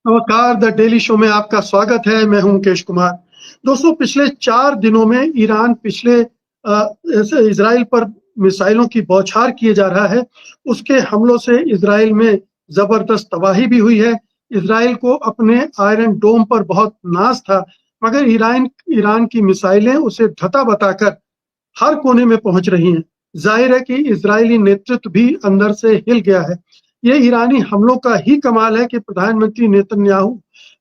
नमस्कार, the daily show में आपका स्वागत है। मैं हूं मुकेश कुमार। दोस्तों, पिछले 4 दिनों में ईरान इज़राइल पर मिसाइलों की बौछार किए जा रहा है। उसके हमलों से इज़राइल में ज़बरदस्त तबाही भी हुई है। इज़राइल को अपने आयरन डोम पर बहुत नाज़ था, मगर ईरान ईरान की मिसाइलें उसे धता बताकर हर कोने में पहुंच रही हैं। जाहिर है कि इजरायली नेतृत्व भी अंदर से हिल गया है। ये ईरानी हमलों का ही कमाल है कि प्रधानमंत्री नेतन्याहू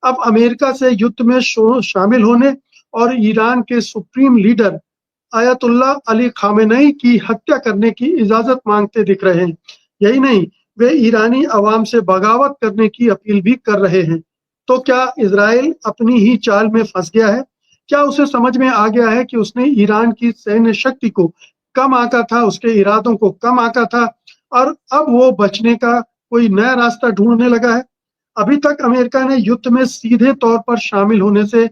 अब अमेरिका से युद्ध में शामिल होने और ईरान के सुप्रीम लीडर अयतुल्ला अली खामेनेई की हत्या करने की इजाजत मांगते दिख रहे हैं। यही नहीं, वे ईरानी अवाम से बगावत करने की अपील भी कर रहे हैं। तो क्या इजराइल अपनी ही चाल में फंस गया है? क्या उसे समझ में आ गया है कि उसने ईरान की सैन्य शक्ति को कम आंका था, उसके इरादों को कम आंका था और अब वो बचने का कोई नया रास्ता ढूंढने लगा है? अभी तक अमेरिका ने युद्ध में सीधे तौर पर शामिल होने से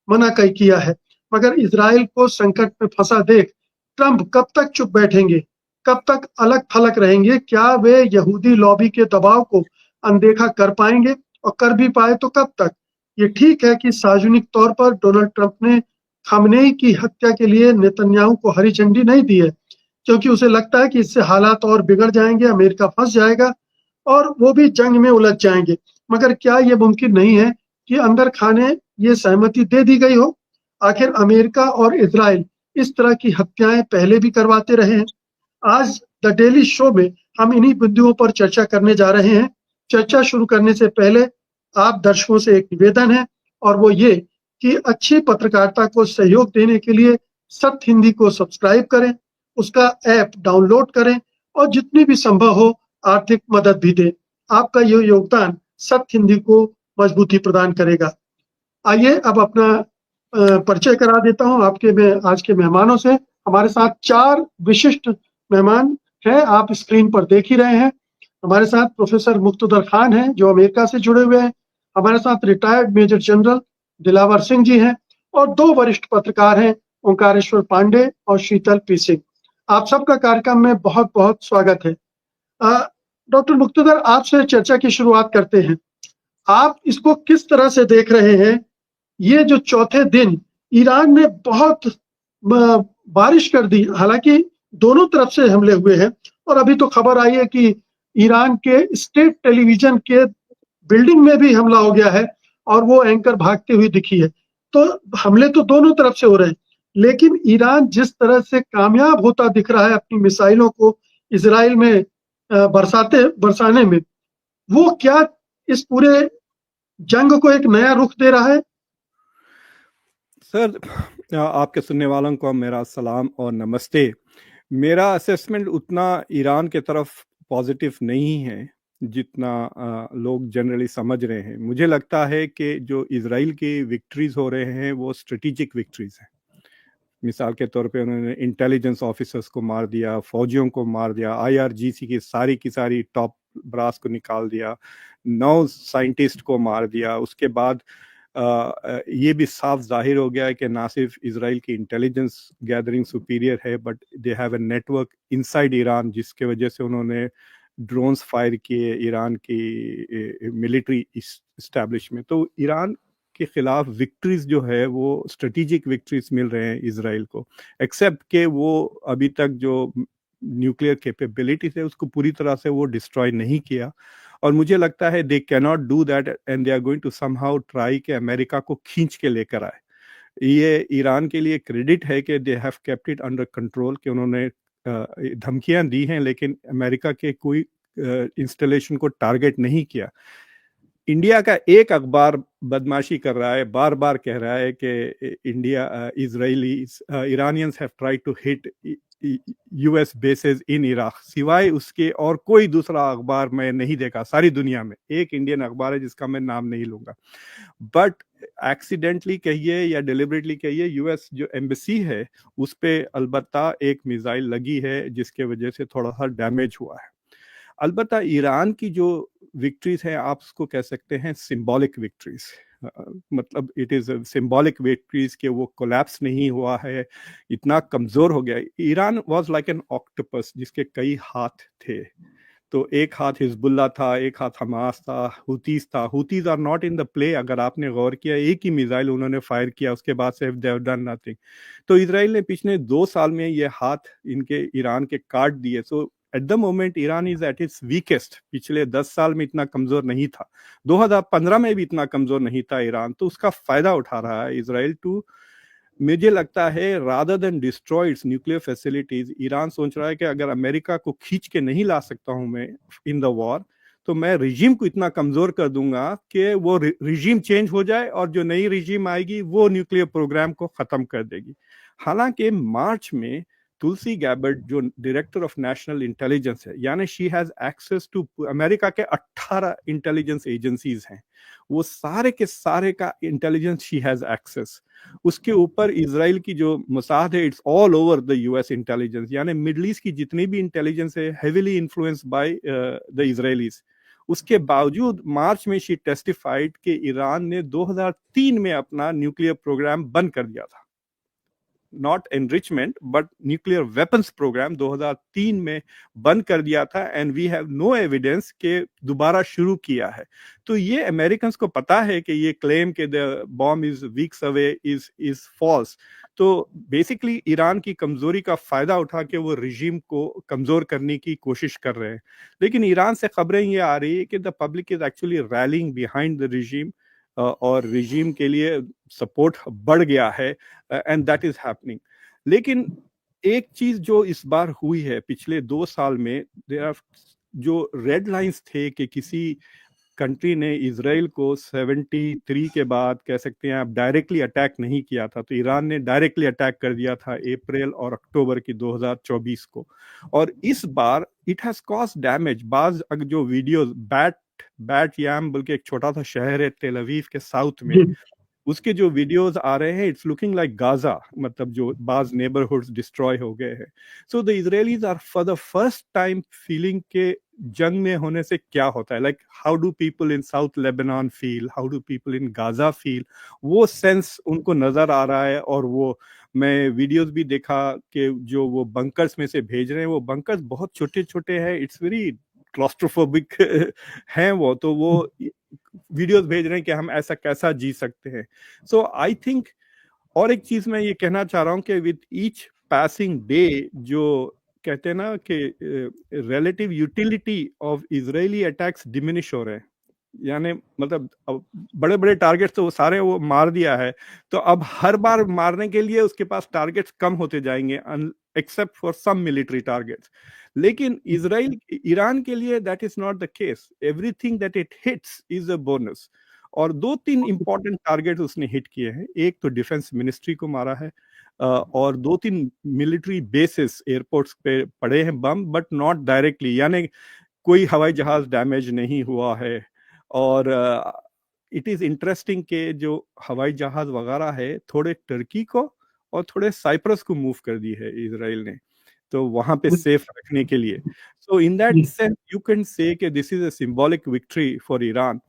मना किया है, मगर इजराइल को संकट में फंसा देख ट्रंप कब तक चुप बैठेंगे? कब तक अलग थलग रहेंगे? क्या वे यहूदी लॉबी के दबाव को अनदेखा कर पाएंगे? और कर भी पाए तो कब तक? ये ठीक है कि सार्वजनिक तौर पर डोनाल्ड ट्रंप ने खामनेई की हत्या के लिए नेतन्याहू को हरी झंडी नहीं दी है, क्योंकि उसे लगता है कि इससे हालात और बिगड़ जाएंगे, अमेरिका फंस जाएगा और वो भी जंग में उलझ जाएंगे। मगर क्या ये मुमकिन नहीं है कि अंदर खाने ये सहमति दे दी गई हो? आखिर अमेरिका और इजराइल इस तरह की हत्याएं पहले भी करवाते रहे हैं। आज द डेली शो में हम इन्हीं बिंदुओं पर चर्चा करने जा रहे हैं। चर्चा शुरू करने से पहले आप दर्शकों से एक निवेदन है, और वो ये कि अच्छी पत्रकारिता को सहयोग देने के लिए सत्य हिंदी को सब्सक्राइब करें, उसका ऐप डाउनलोड करें और जितनी भी संभव हो आर्थिक मदद भी दें। आपका ये योगदान सत्य हिंदी को मजबूती प्रदान करेगा। आइए अब अपना परिचय करा देता हूं आपके मैं आज के मेहमानों से। हमारे साथ 4 विशिष्ट मेहमान हैं, आप स्क्रीन पर देख ही रहे हैं। हमारे साथ प्रोफेसर मुक्तदर खान हैं, जो अमेरिका से जुड़े हुए हैं। हमारे साथ retired major general Dilawar Singh ji हैं और 2 वरिष्ठ पत्रकार हैं, ओंकारेश्वर पांडे और शीतल पी सिंह। आप सबका कार्यक्रम में बहुत बहुत स्वागत है। डॉक्टर मुक्तदर, आपसे चर्चा की शुरुआत करते हैं। आप इसको किस तरह से देख रहे हैं? ये जो चौथे दिन ईरान ने बहुत बारिश कर दी, हालांकि दोनों तरफ से हमले हुए हैं, और अभी तो खबर आई है कि ईरान के स्टेट टेलीविजन के बिल्डिंग में भी हमला हो गया है और वो एंकर भागती हुई दिखी है। तो हमले तो दोनों तरफ से हो रहे हैं, लेकिन ईरान जिस तरह से कामयाब होता दिख रहा है अपनी मिसाइलों को इजराइल में बरसाने में, वो क्या इस पूरे जंग को एक नया रुख दे रहा है? सर, आपके सुनने वालों को मेरा सलाम और नमस्ते। मेरा असेसमेंट उतना ईरान के तरफ पॉजिटिव नहीं है जितना लोग जनरली समझ रहे हैं। मुझे लगता है कि जो इजराइल की विक्ट्रीज हो रहे हैं वो स्ट्रेटेजिक विक्ट्रीज हैं। मिसाल के तौर पे उन्होंने इंटेलिजेंस ऑफिसर्स को मार दिया, फौजियों को मार दिया, आईआरजीसी की सारी टॉप ब्रास को निकाल दिया, 9 साइंटिस्ट को मार दिया। उसके बाद ये भी साफ जाहिर हो गया है कि ना सिर्फ इसराइल की इंटेलिजेंस गैदरिंग सुपीरियर है, but they have a network inside Iran, जिसके वजह से उन्होंने ड्रोन्स फायर किए ईरान की मिलिट्री इस्टेब्लिशमेंट। तो ईरान के खिलाफ विक्ट्रीज जो है वो स्ट्रेटेजिक विक्ट्रीज मिल रहे हैं इसराइल को, एक्सेप्ट कि वो अभी तक जो न्यूक्लियर कैपेबिलिटीज है उसको पूरी तरह से वो डिस्ट्रॉय नहीं किया। और मुझे लगता है they can not do that and they are going to somehow try कि अमेरिका को खींच के लेकर आए। ये ईरान के लिए क्रेडिट है कि they have kept it under control, कि उन्होंने धमकियां दी हैं लेकिन अमेरिका के कोई इंस्टॉलेशन को टारगेट नहीं किया। इंडिया का एक अखबार बदमाशी कर रहा है, बार बार कह रहा है कि Iranians have tried to hit US bases in Iraq. सिवाय उसके और कोई दूसरा अखबार मैं नहीं देखा सारी दुनिया में। एक इंडियन अखबार है जिसका मैं नाम नहीं लूंगा, बट एक्सीडेंटली कहिए या डिलिबरेटली कहिए, यूएस जो एम्बेसी है उस पे अलबत्ता एक मिसाइल लगी है जिसके वजह से थोड़ा सा डैमेज हुआ है। अलबत्ता ईरान की जो विक्ट्रीज है आप उसको कह सकते हैं सिंबॉलिक विक्ट्रीज। मतलब इट इज सिंबॉलिक विक्ट्रीज के वो कोलैप्स नहीं हुआ है, इतना कमजोर हो गया। Iran was like an octopus जिसके कई हाथ थे, तो एक हाथ हिजबुल्ला था, एक हाथ हमास था, हुतीज था। Houthis are not in the play. अगर आपने गौर किया, एक ही मिसाइल उन्होंने फायर किया, उसके बाद से दे हैव डन नथिंग। तो इसराइल ने पिछले 2 साल में ये हाथ इनके ईरान के काट दिए। So at the moment Iran is at its weakest. पिछले 10 साल में इतना कमजोर नहीं था, 2015 में भी इतना कमजोर नहीं था ईरान। तो उसका फायदा उठा रहा है इसराइल टू, मुझे लगता है, rather than destroy it's nuclear facilities. Iran सोच रहा है कि अगर अमेरिका को खींच के नहीं ला सकता हूं मैं इन द वॉर, तो मैं रिजीम को इतना कमजोर कर दूंगा कि वो रिजीम चेंज हो जाए और जो नई रिजीम आएगी वो न्यूक्लियर प्रोग्राम को खत्म कर देगी। हालांकि मार्च में तुलसी गैबर्ट, जो डायरेक्टर ऑफ नेशनल इंटेलिजेंस है, यानी she has access to America के 18 इंटेलिजेंस एजेंसीज हैं, वो सारे के सारे का इंटेलिजेंस शी हैज एक्सेस। उसके ऊपर इसराइल की जो मोसाद है, it's all over the US intelligence, यानी मिडल ईस्ट की जितनी भी इंटेलिजेंस है heavily influenced by the Israelis. उसके बावजूद मार्च में शी टेस्टिफाइड कि ईरान ने 2003 में अपना न्यूक्लियर प्रोग्राम बंद कर दिया था। Not enrichment but nuclear weapons programme 2003 में बंद कर दिया था, and we have no evidence के दोबारा शुरू किया है। तो ये अमेरिकन को पता है कि ये क्लेम के the bomb is weeks away is false. तो बेसिकली ईरान की कमजोरी का फायदा उठा के वो रिजीम को कमजोर करने की कोशिश कर रहे हैं। लेकिन ईरान से खबरें ये आ रही है कि the public is actually railing behind the regime, और रिजीम के लिए सपोर्ट बढ़ गया है, एंड दैट इज हैपनिंग। लेकिन एक चीज जो इस बार हुई है पिछले 2 साल में, देयर आर जो रेड लाइंस थे कि किसी कंट्री ने इसराइल को 73 के बाद, कह सकते हैं आप, डायरेक्टली अटैक नहीं किया था, तो ईरान ने डायरेक्टली अटैक कर दिया था अप्रैल और अक्टूबर की 2024 को। और इस बार इट हैज कॉज डैमेज। बाज जो वीडियोस, बैट याम बोल के एक छोटा सा शहर है तेल अवीव के साउथ में, उसके जो वीडियोस आ रहे हैं, इट्स लुकिंग लाइक गाजा, मतलब जो बाज नेबरहुड्स डिस्ट्रॉय हो गए हैं। So the Israelis are for the first time feeling के जंग में होने से क्या होता है, like how do people in south Lebanon feel, how do people in Gaza feel, वो सेंस उनको नजर आ रहा है। और वो मैं वीडियोस भी देखा कि जो वो बंकर्स में से भेज रहे हैं, वो बंकर्स बहुत छोटे छोटे हैं, इट्स वेरी क्लॉस्ट्रोफोबिक हैं वो, तो वो वीडियोस भेज रहे हैं कि हम ऐसा कैसा जी सकते हैं। सो आई थिंक, और एक चीज मैं ये कहना चाह रहा हूँ कि विद ईच पासिंग डे, जो कहते हैं ना कि relative utility of Israeli attacks diminish हो रहे हैं, यानी मतलब बड़े बड़े टारगेट्स तो वो सारे वो मार दिया है, तो अब हर बार मारने के लिए उसके पास टारगेट्स कम होते जाएंगे, except for some military targets. लेकिन इसराइल, ईरान के लिए that is not the case. Everything that it hits is a bonus. और 2-3 इंपॉर्टेंट टारगेट उसने हिट किए हैं। एक तो डिफेंस मिनिस्ट्री को मारा है, और 2-3 मिलिट्री बेसिस एयरपोर्ट्स पे पड़े हैं बम, बट नॉट डायरेक्टली, यानी कोई हवाई जहाज डैमेज नहीं हुआ है। और इट इज इंटरेस्टिंग के जो हवाई जहाज वगैरह है, थोड़े टर्की को और थोड़े साइप्रस को मूव कर दी है इसराइल ने, तो वहां पे सेफ रखने के लिए। So in that sense you can say कि this is a symbolic victory for Iran.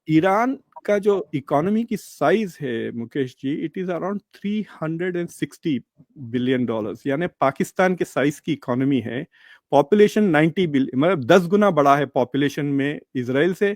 Iran का जो इकोनॉमी की साइज है Mukesh ji, it is around $360 billion, यानी पाकिस्तान के साइज की इकोनॉमी है। पॉपुलेशन 90 बिलियन, मतलब 10 गुना बड़ा है पॉपुलेशन में इसराइल से,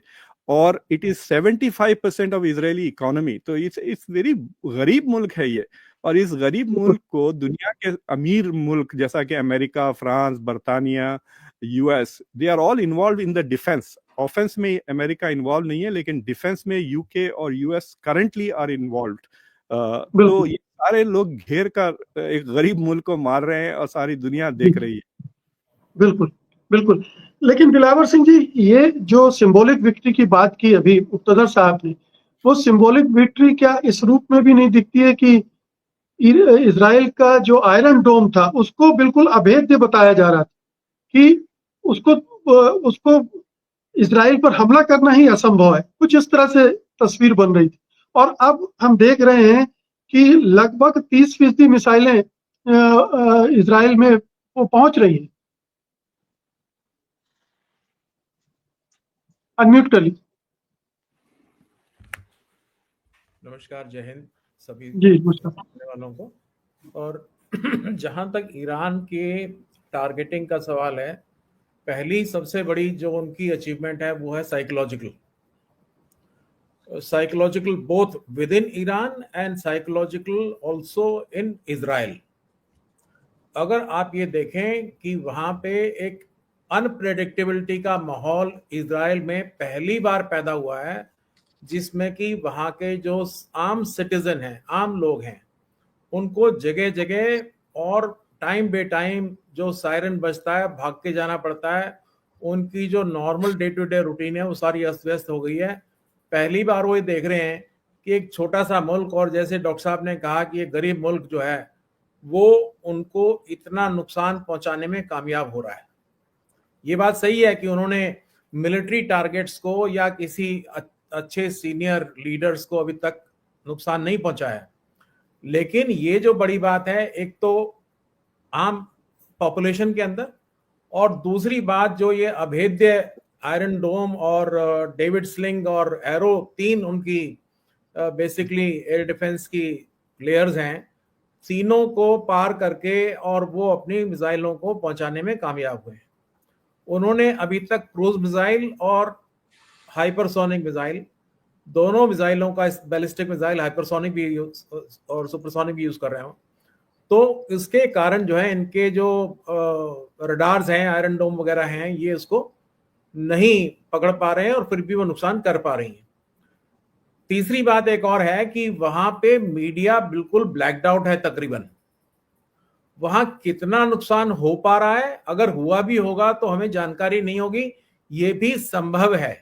और it is 75% of Israeli economy. तो इट्स वेरी गरीब मुल्क है ये। और इस गरीब मुल्क को दुनिया के अमीर मुल्क जैसा कि अमेरिका, फ्रांस, बर्तानिया, US, they are all involve in the defence. Offence में अमेरिका इन्वॉल्व नहीं है, लेकिन डिफेंस में यूके और यूएस करंटली आर इन्वॉल्व। तो ये सारे लोग घेर कर एक गरीब मुल्क को मार रहे हैं और सारी दुनिया देख रही है। बिल्कुल, बिल्कुल। लेकिन दिलावर सिंह जी, ये जो सिंबॉलिक विक्ट्री की बात की अभी मुक्तदर साहब ने, वो सिंबॉलिक विक्ट्री क्या इस रूप में भी नहीं दिखती है कि इजराइल का जो आयरन डोम था, उसको बिल्कुल अभेद्य बताया जा रहा था कि उसको उसको इजराइल पर हमला करना ही असंभव है, कुछ इस तरह से तस्वीर बन रही थी। और अब हम देख रहे हैं कि लगभग 30% मिसाइलें इजराइल में वो पहुंच रही है। अनम्यूट कर लीजिए। नमस्कार, जय हिंद सभी जी, नमस्कार वालों को। और जहां तक ईरान के टारगेटिंग का सवाल है, पहली सबसे बड़ी जो उनकी अचीवमेंट है वो है psychological both with in Iran and psychological also in Israel. अगर आप ये देखें कि वहां पे एक अनप्रेडिक्टेबिलिटी का माहौल इजराइल में पहली बार पैदा हुआ है, जिसमें कि वहां के जो आम सिटीजन हैं, आम लोग हैं, उनको जगह जगह और टाइम बे टाइम जो सायरन बजता है भाग के जाना पड़ता है। उनकी जो normal day to day routine है वो सारी अस्त व्यस्त हो गई है। पहली बार वो ये देख रहे हैं कि एक छोटा सा मुल्क, और जैसे डॉक्टर साहब ने कहा कि एक गरीब मुल्क जो है वो उनको इतना नुकसान पहुंचाने में कामयाब हो रहा है। ये बात सही है कि उन्होंने मिलिट्री टारगेट्स को या किसी अच्छे सीनियर लीडर्स को अभी तक नुकसान नहीं पहुंचा है, लेकिन ये जो बड़ी बात है, एक तो आम पॉपुलेशन के अंदर, और दूसरी बात जो ये अभेद्य आयरन डोम और डेविड स्लिंग और एरो, तीन उनकी बेसिकली एयर डिफेंस की लेयर्स हैं, तीनों को पार करके और वो अपनी मिसाइलों को पहुंचाने में कामयाब हुए हैं। उन्होंने अभी तक क्रूज मिसाइल और हाइपरसोनिक मिसाइल, दोनों मिसाइलों का, बैलिस्टिक मिसाइल हाइपरसोनिक भी यूज और सुपरसोनिक भी यूज कर रहे हो, तो इसके कारण जो है इनके जो रडार्स हैं, आयरन डोम वगैरह हैं, ये इसको नहीं पकड़ पा रहे हैं और फिर भी वो नुकसान कर पा रही हैं। तीसरी बात एक और है कि वहां पे मीडिया बिल्कुल ब्लैक्ड आउट है तकरीबन। वहां कितना नुकसान हो पा रहा है, अगर हुआ भी होगा तो हमें जानकारी नहीं होगी, ये भी संभव है।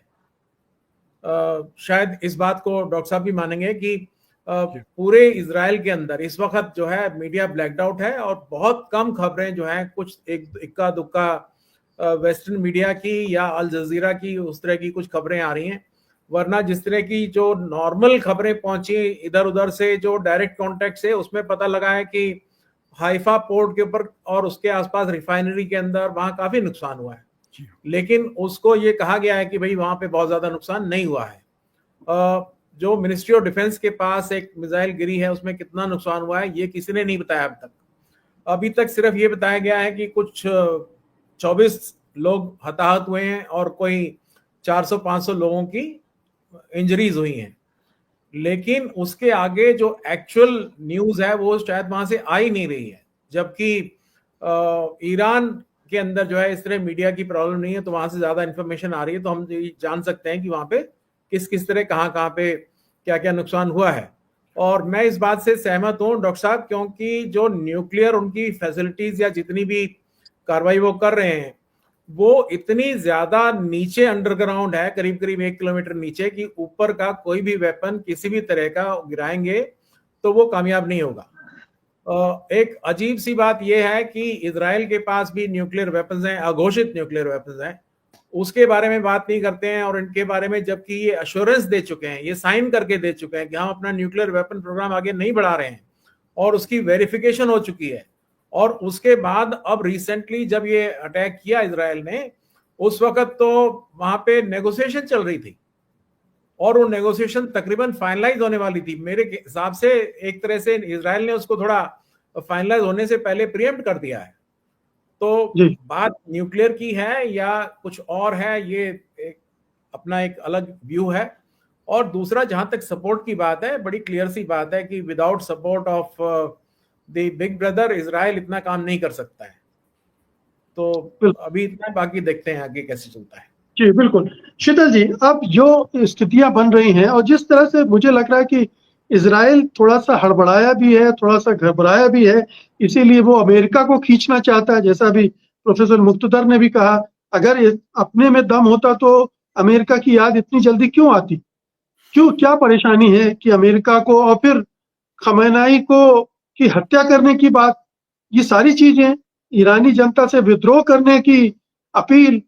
शायद इस बात को डॉक्टर साहब भी मानेंगे कि पूरे इजराइल के अंदर इस वक्त जो है मीडिया ब्लैक्ड आउट है और बहुत कम खबरें जो हैं, कुछ एक इक्का दुक्का वेस्टर्न मीडिया की या अल जजीरा की, उस तरह की कुछ खबरें आ रही हैं, वरना जिस तरह की जो नॉर्मल खबरें पहुंची इधर उधर से, जो डायरेक्ट कांटेक्ट से, उसमें पता लगा है कि हाइफा पोर्ट के ऊपर और उसके आसपास रिफाइनरी के अंदर वहां काफी नुकसान हुआ है, लेकिन उसको ये कहा गया है कि भाई वहां पे बहुत ज्यादा नुकसान नहीं हुआ है। जो मिनिस्ट्री ऑफ डिफेंस के पास एक मिसाइल गिरी है, उसमें कितना नुकसान हुआ है ये किसी ने नहीं बताया अभी तक सिर्फ ये बताया गया है कि कुछ 24 लोग हताहत हुए हैं और कोई 400-500 लोगों की इंजरीज हुई हैं, लेकिन उसके आगे जो एक्चुअल न्यूज है वो शायद वहां से आ ही नहीं रही है। जबकि ईरान के अंदर जो है इस तरह मीडिया की प्रॉब्लम नहीं है, तो वहां से ज्यादा इंफॉर्मेशन आ रही है, तो हम जान सकते हैं कि वहां पे किस किस तरह कहाँ पे क्या क्या नुकसान हुआ है। और मैं इस बात से सहमत हूँ डॉक्टर साहब, क्योंकि जो न्यूक्लियर उनकी फैसिलिटीज या जितनी भी कार्रवाई वो कर रहे हैं वो इतनी ज्यादा नीचे अंडरग्राउंड है, करीब करीब 1 किलोमीटर नीचे, कि ऊपर का कोई भी वेपन किसी भी तरह का गिराएंगे तो वो कामयाब नहीं होगा। एक अजीब सी बात यह है कि इजराइल के पास भी न्यूक्लियर वेपन्स हैं, अघोषित न्यूक्लियर वेपन्स हैं, उसके बारे में बात नहीं करते हैं, और इनके बारे में जबकि ये अश्योरेंस दे चुके हैं, ये साइन करके दे चुके हैं कि हम अपना न्यूक्लियर वेपन प्रोग्राम आगे नहीं बढ़ा रहे हैं, और उसकी वेरिफिकेशन हो चुकी है। और उसके बाद अब रिसेंटली जब ये अटैक किया इजराइल ने, उस वक्त तो वहां पे नेगोशिएशन चल रही थी और वो नेगोशिएशन तकरीबन फाइनलाइज होने वाली थी। मेरे हिसाब से एक तरह से इजराइल ने उसको थोड़ा फाइनलाइज होने से पहले प्रीएम्प्ट कर दिया है। तो बात न्यूक्लियर की है या कुछ और है, ये अपना एक अलग व्यू है। और दूसरा, जहां तक सपोर्ट की बात है, बड़ी क्लियर सी बात है कि without support of the big brother Israel इतना काम नहीं कर सकता है। तो अभी इतना, बाकी देखते हैं आगे कैसे चलता है। जी बिल्कुल शीतल जी, अब जो स्थितियां बन रही हैं और जिस तरह से मुझे लग रहा है कि इजराइल थोड़ा सा हड़बड़ाया भी है, थोड़ा सा घबराया भी है, इसीलिए वो अमेरिका को खींचना चाहता है। जैसा भी प्रोफेसर मुक्तदर ने भी कहा, अगर अपने में दम होता तो अमेरिका की याद इतनी जल्दी क्यों आती, क्यों, क्या परेशानी है कि अमेरिका को, और फिर खमेनाई को की हत्या करने की बात, ये सारी चीजें, ईरानी जनता से विद्रोह करने की अपील,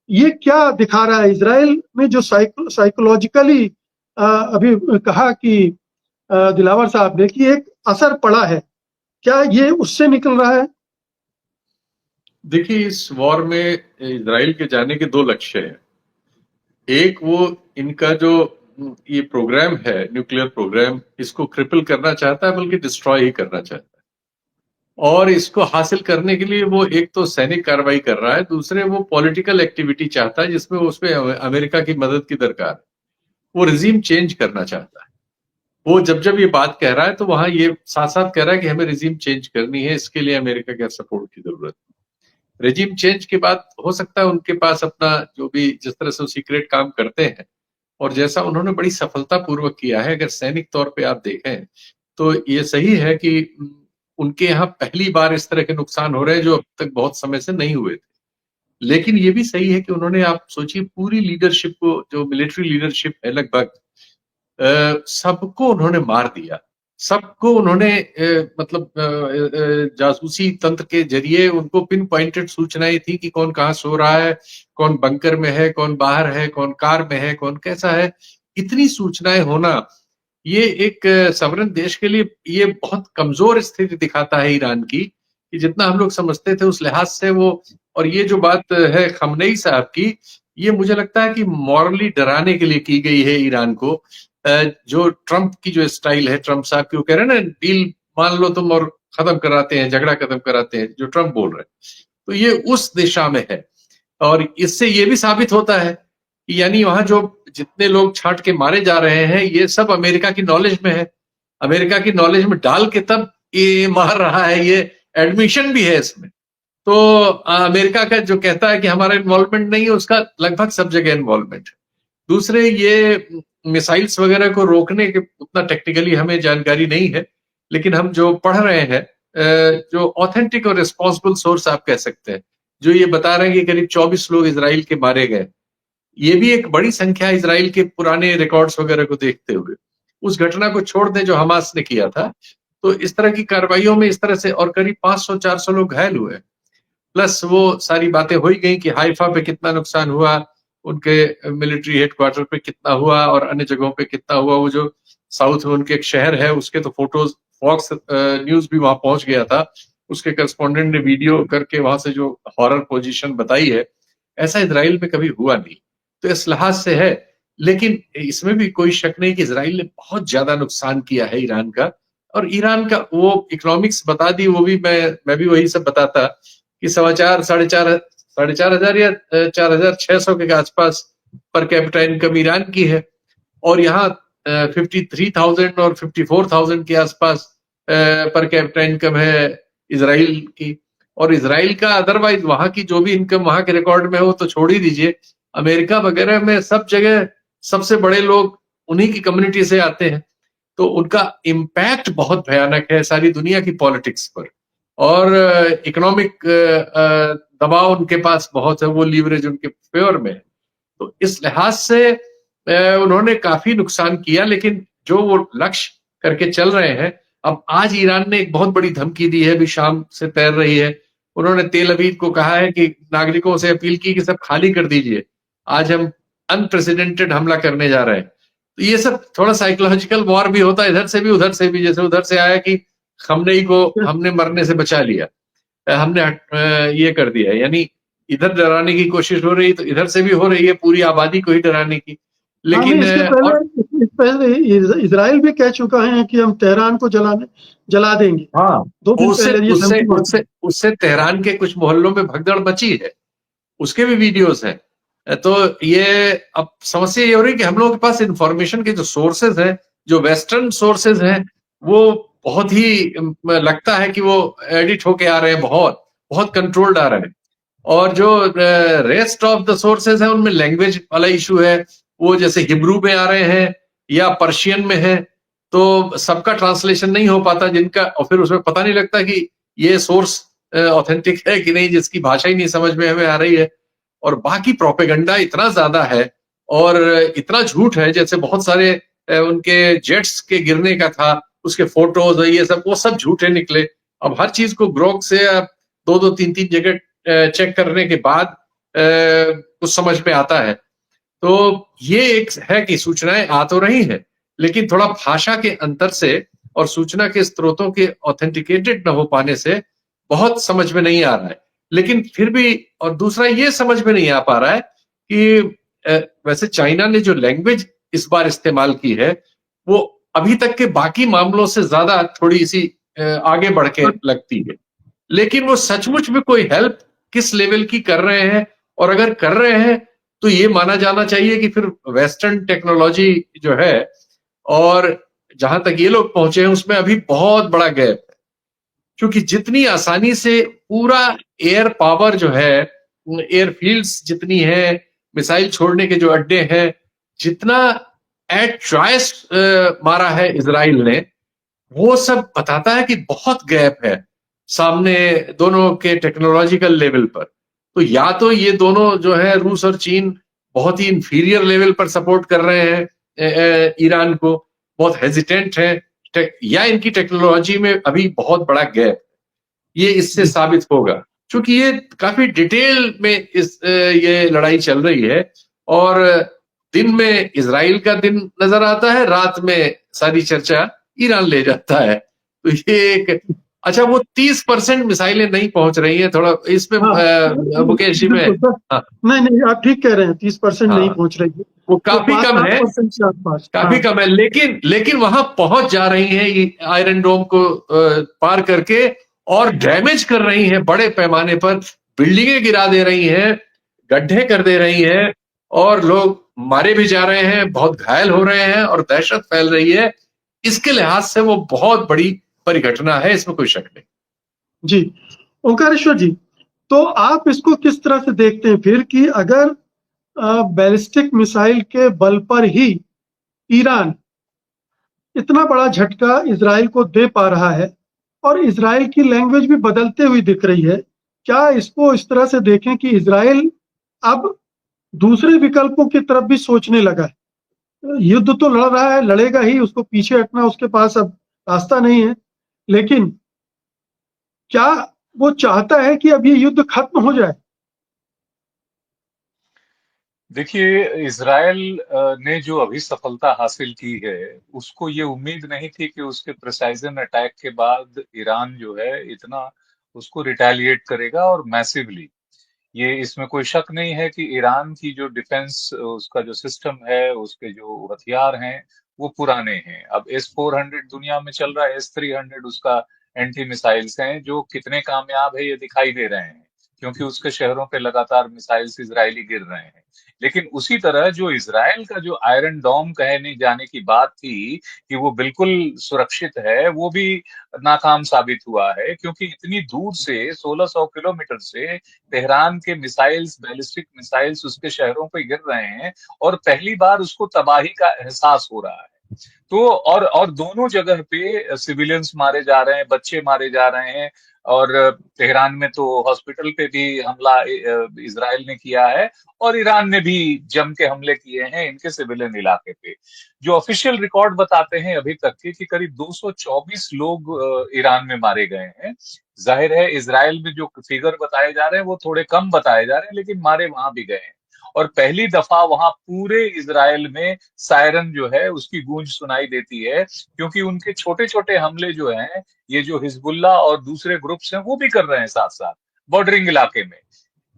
ये क्या दिखा रहा है इजराइल में जो साइकोलॉजिकली अभी कहा कि दिलावर साहब ने कि एक असर पड़ा है, क्या ये उससे निकल रहा है? देखिए, इस वॉर में इजराइल के जाने के 2 लक्ष्य हैं। एक, वो इनका जो ये प्रोग्राम है, न्यूक्लियर प्रोग्राम, इसको क्रिपल करना चाहता है, बल्कि डिस्ट्रॉय ही करना चाहता है। और इसको हासिल करने के लिए वो एक तो सैनिक कार्रवाई कर रहा है, दूसरे वो पॉलिटिकल एक्टिविटी चाहता है जिसमें उसमें अमेरिका की मदद की दरकार है। वो रिजीम चेंज करना चाहता है। वो जब ये बात कह रहा है तो वहां ये साथ साथ कह रहा है कि हमें रिजीम चेंज करनी है, इसके लिए अमेरिका के सपोर्ट की जरूरत है। रिजीम चेंज के बाद हो सकता है उनके पास अपना जो भी जिस तरह से सीक्रेट काम करते हैं और जैसा उन्होंने बड़ी सफलता पूर्वक किया है, अगर सैनिक तौर पे आप देखें तो ये सही है कि उनके यहाँ पहली बार इस तरह के नुकसान हो रहे हैं जो अब तक बहुत समय से नहीं हुए थे। लेकिन ये भी सही है कि उन्होंने, आप सोचिए, पूरी लीडरशिप को, जो मिलिट्री लीडरशिप है लगभग सबको उन्होंने मार दिया। सबको उन्होंने जासूसी तंत्र के जरिए उनको पिन पॉइंटेड सूचनाएं थी कि कौन कहाँ सो रहा है, कौन बंकर में है, कौन बाहर है, कौन कार में है, कौन कैसा है। इतनी सूचनाएं होना ये एक सवरन देश के लिए ये बहुत कमजोर स्थिति दिखाता है ईरान की, कि जितना हम लोग समझते थे उस लिहाज से वो, और ये जो बात है खमनेई साहब की, ये मुझे लगता है कि मॉरली डराने के लिए की गई है ईरान को। जो ट्रंप की जो स्टाइल है, ट्रंप साहब की, वो कह रहे हैं ना, डील मान लो तुम और खत्म कराते हैं, झगड़ा खत्म कराते हैं, जो ट्रंप बोल रहे हैं, तो ये उस दिशा में है। और इससे ये भी साबित होता है कि यानी वहां जो जितने लोग छांट के मारे जा रहे हैं ये सब अमेरिका की नॉलेज में है, अमेरिका की नॉलेज में डाल के तब ये मार रहा है, ये एडमिशन भी है इसमें। तो अमेरिका का जो कहता है कि हमारा इन्वॉल्वमेंट नहीं है, उसका लगभग सब जगह इन्वॉल्वमेंट है। दूसरे, ये मिसाइल्स वगैरह को रोकने के उतना टेक्निकली हमें जानकारी नहीं है, लेकिन हम जो पढ़ रहे हैं, जो ऑथेंटिक और रिस्पॉन्सिबल सोर्स आप कह सकते हैं, जो ये बता रहे हैं कि करीब 24 लोग इजराइल के मारे गए। ये भी एक बड़ी संख्या इजराइल के पुराने रिकॉर्ड्स वगैरह को देखते हुए। उस घटना को छोड़ दें जो हमास ने किया था, तो इस तरह की कार्रवाइयों में इस तरह से और करीब 500-400 लोग घायल हुए। प्लस वो सारी बातें हो ही गई कि हाइफा पे कितना नुकसान हुआ, उनके मिलिट्री हेडक्वार्टर पे कितना हुआ और अन्य जगहों पे कितना हुआ। वो जो साउथ में उनके एक शहर है उसके तो फोटोज, फॉक्स न्यूज भी वहां पहुंच गया था, उसके करस्पॉन्डेंट ने वीडियो करके वहां से जो हॉरर पोजीशन बताई है, ऐसा इजराइल में कभी हुआ नहीं। तो इस लिहाज से है, लेकिन इसमें भी कोई शक नहीं कि इजराइल ने बहुत ज्यादा नुकसान किया है ईरान का। और ईरान का वो इकोनॉमिक्स बता दी, वो भी मैं भी वही सब बताता कि 4,500 या 4,600 के आसपास पर कैपिटा इनकम ईरान की है, और यहाँ 53,000 और 54,000 के आसपास पर कैपिटा इनकम है इजराइल की। और इजराइल का अदरवाइज वहां की जो भी इनकम वहां के रिकॉर्ड में हो तो छोड़ ही दीजिए, अमेरिका वगैरह में सब जगह सबसे बड़े लोग उन्हीं की कम्युनिटी से आते हैं, तो उनका इम्पैक्ट बहुत भयानक है सारी दुनिया की पॉलिटिक्स पर। और इकोनॉमिक दबाव उनके पास बहुत है, वो लीवरेज उनके फेवर में है। तो इस लिहाज से उन्होंने काफी नुकसान किया, लेकिन जो वो लक्ष्य करके चल रहे हैं, अब आज ईरान ने एक बहुत बड़ी धमकी दी है, अभी शाम से तैर रही है। उन्होंने तेल अवीव को कहा है कि नागरिकों से अपील की कि सब खाली कर दीजिए, आज हम अनप्रेसिडेंटेड हमला करने जा रहे हैं। तो ये सब थोड़ा साइकोलॉजिकल वॉर भी होता है, इधर से भी उधर से भी। जैसे उधर से आया कि खमनेई को हमने मरने से बचा लिया, हमने ये कर दिया, यानी इधर डराने की कोशिश हो रही है, तो इधर से भी हो रही है पूरी आबादी को ही डराने की। लेकिन इसके पहले इजराइल भी कह चुका है कि हम तेहरान को जला देंगे। हाँ, 2 दिन पहले उससे तेहरान के कुछ मोहल्लों में भगदड़ मची है, उसके भी वीडियोस हैं। तो ये अब समस्या ये हो रही है कि हम लोगों के पास इंफॉर्मेशन के जो सोर्सेज हैं, जो वेस्टर्न सोर्सेज हैं, वो बहुत ही लगता है कि वो एडिट होके आ रहे हैं, बहुत बहुत कंट्रोल्ड आ रहे हैं। और जो रेस्ट ऑफ द सोर्सेज है उनमें लैंग्वेज वाला इशू है, वो जैसे हिब्रू में आ रहे हैं या पर्शियन में है, तो सबका ट्रांसलेशन नहीं हो पाता जिनका, और फिर उसमें पता नहीं लगता कि ये सोर्स ऑथेंटिक है कि नहीं, जिसकी भाषा ही नहीं समझ में हमें आ रही है। और बाकी प्रोपेगेंडा इतना ज्यादा है और इतना झूठ है, जैसे बहुत सारे उनके जेट्स के गिरने का था, उसके फोटोज ये सब, वो सब झूठे निकले। अब हर चीज को ग्रोक से 2-3 जगह चेक करने के बाद कुछ समझ में आता है। तो ये एक है कि सूचनाएं आ तो रही हैं, लेकिन थोड़ा भाषा के अंतर से और सूचना के स्रोतों के ऑथेंटिकेटेड न हो पाने से बहुत समझ में नहीं आ रहा है। लेकिन फिर भी, और दूसरा ये समझ में नहीं आ पा रहा है कि वैसे चाइना ने जो लैंग्वेज इस बार इस्तेमाल की है, वो अभी तक के बाकी मामलों से ज्यादा थोड़ी सी आगे बढ़ के लगती है। लेकिन वो सचमुच में कोई हेल्प किस लेवल की कर रहे हैं, और अगर कर रहे हैं तो ये माना जाना चाहिए कि फिर वेस्टर्न टेक्नोलॉजी जो है और जहां तक ये लोग पहुंचे हैं उसमें अभी बहुत बड़ा गैप है। क्योंकि जितनी आसानी से पूरा एयर पावर जो है, एयरफील्ड्स जितनी है, मिसाइल छोड़ने के जो अड्डे हैं, जितना एट चॉइस मारा है इजराइल ने, वो सब बताता है कि बहुत गैप है सामने दोनों के टेक्नोलॉजिकल लेवल पर। तो या तो ये दोनों जो है रूस और चीन बहुत ही इंफीरियर लेवल पर सपोर्ट कर रहे हैं ईरान को, बहुत हेजिटेंट है, या इनकी टेक्नोलॉजी में अभी बहुत बड़ा गैप, ये इससे साबित होगा। क्योंकि ये काफी डिटेल में ये लड़ाई चल रही है, और दिन में इजराइल का दिन नजर आता है, रात में सारी चर्चा ईरान ले जाता है। तो ये एक अच्छा, वो 30% मिसाइलें नहीं पहुंच रही हैं, थोड़ा इसमें मुकेश जी में नहीं आप ठीक कह रहे हैं, 30% नहीं पहुंच रही है, वो काफी कम है, काफी कम है, लेकिन वहां पहुंच जा रही है आयरन डोम को पार करके, और डैमेज कर रही हैं बड़े पैमाने पर, बिल्डिंगें गिरा दे रही हैं, गड्ढे कर दे रही हैं, और लोग मारे भी जा रहे हैं, बहुत घायल हो रहे हैं, और दहशत फैल रही है। इसके लिहाज से वो बहुत बड़ी परिघटना है, इसमें कोई शक नहीं। जी ओंकारेश्वर जी, तो आप इसको किस तरह से देखते हैं फिर कि अगर बैलिस्टिक मिसाइल के बल पर ही ईरान इतना बड़ा झटका इजराइल को दे पा रहा है, और इजराइल की लैंग्वेज भी बदलते हुई दिख रही है, क्या इसको इस तरह से देखें कि इजराइल अब दूसरे विकल्पों की तरफ भी सोचने लगा है? युद्ध तो लड़ रहा है, लड़ेगा ही, उसको पीछे हटना उसके पास अब रास्ता नहीं है, लेकिन क्या वो चाहता है कि अब ये युद्ध खत्म हो जाए? देखिए, इजराइल ने जो अभी सफलता हासिल की है, उसको ये उम्मीद नहीं थी कि उसके प्रिसाइजन अटैक के बाद ईरान जो है इतना उसको रिटेलिएट करेगा, और मैसिवली। ये इसमें कोई शक नहीं है कि ईरान की जो डिफेंस उसका जो सिस्टम है, उसके जो हथियार हैं, वो पुराने हैं। अब S-400 दुनिया में चल रहा है, S-300 उसका एंटी मिसाइल्स हैं, जो कितने कामयाब है ये दिखाई दे रहे हैं, क्योंकि उसके शहरों पे लगातार मिसाइल्स इजरायली गिर रहे हैं। लेकिन उसी तरह जो इजराइल का जो आयरन डोम कहने जाने की बात थी कि वो बिल्कुल सुरक्षित है, वो भी नाकाम साबित हुआ है, क्योंकि इतनी दूर से 1600 किलोमीटर से तेहरान के मिसाइल्स, बैलिस्टिक मिसाइल्स उसके शहरों पे गिर रहे हैं, और पहली बार उसको तबाही का एहसास हो रहा है। तो और दोनों जगह पे सिविलियंस मारे जा रहे हैं, बच्चे मारे जा रहे हैं, और तेहरान में तो हॉस्पिटल पे भी हमला इजराइल ने किया है, और ईरान ने भी जम के हमले किए हैं इनके सिविलियन इलाके पे। जो ऑफिशियल रिकॉर्ड बताते हैं अभी तक के कि करीब 224 लोग ईरान में मारे गए हैं। जाहिर है इजराइल में जो फिगर बताए जा रहे हैं वो थोड़े कम बताए जा रहे हैं, लेकिन मारे वहां भी गए हैं। और पहली दफा वहां पूरे इजराइल में सायरन जो है उसकी गूंज सुनाई देती है, क्योंकि उनके छोटे छोटे हमले जो हैं, ये जो हिजबुल्ला और दूसरे ग्रुप्स हैं वो भी कर रहे हैं साथ साथ बॉर्डरिंग इलाके में।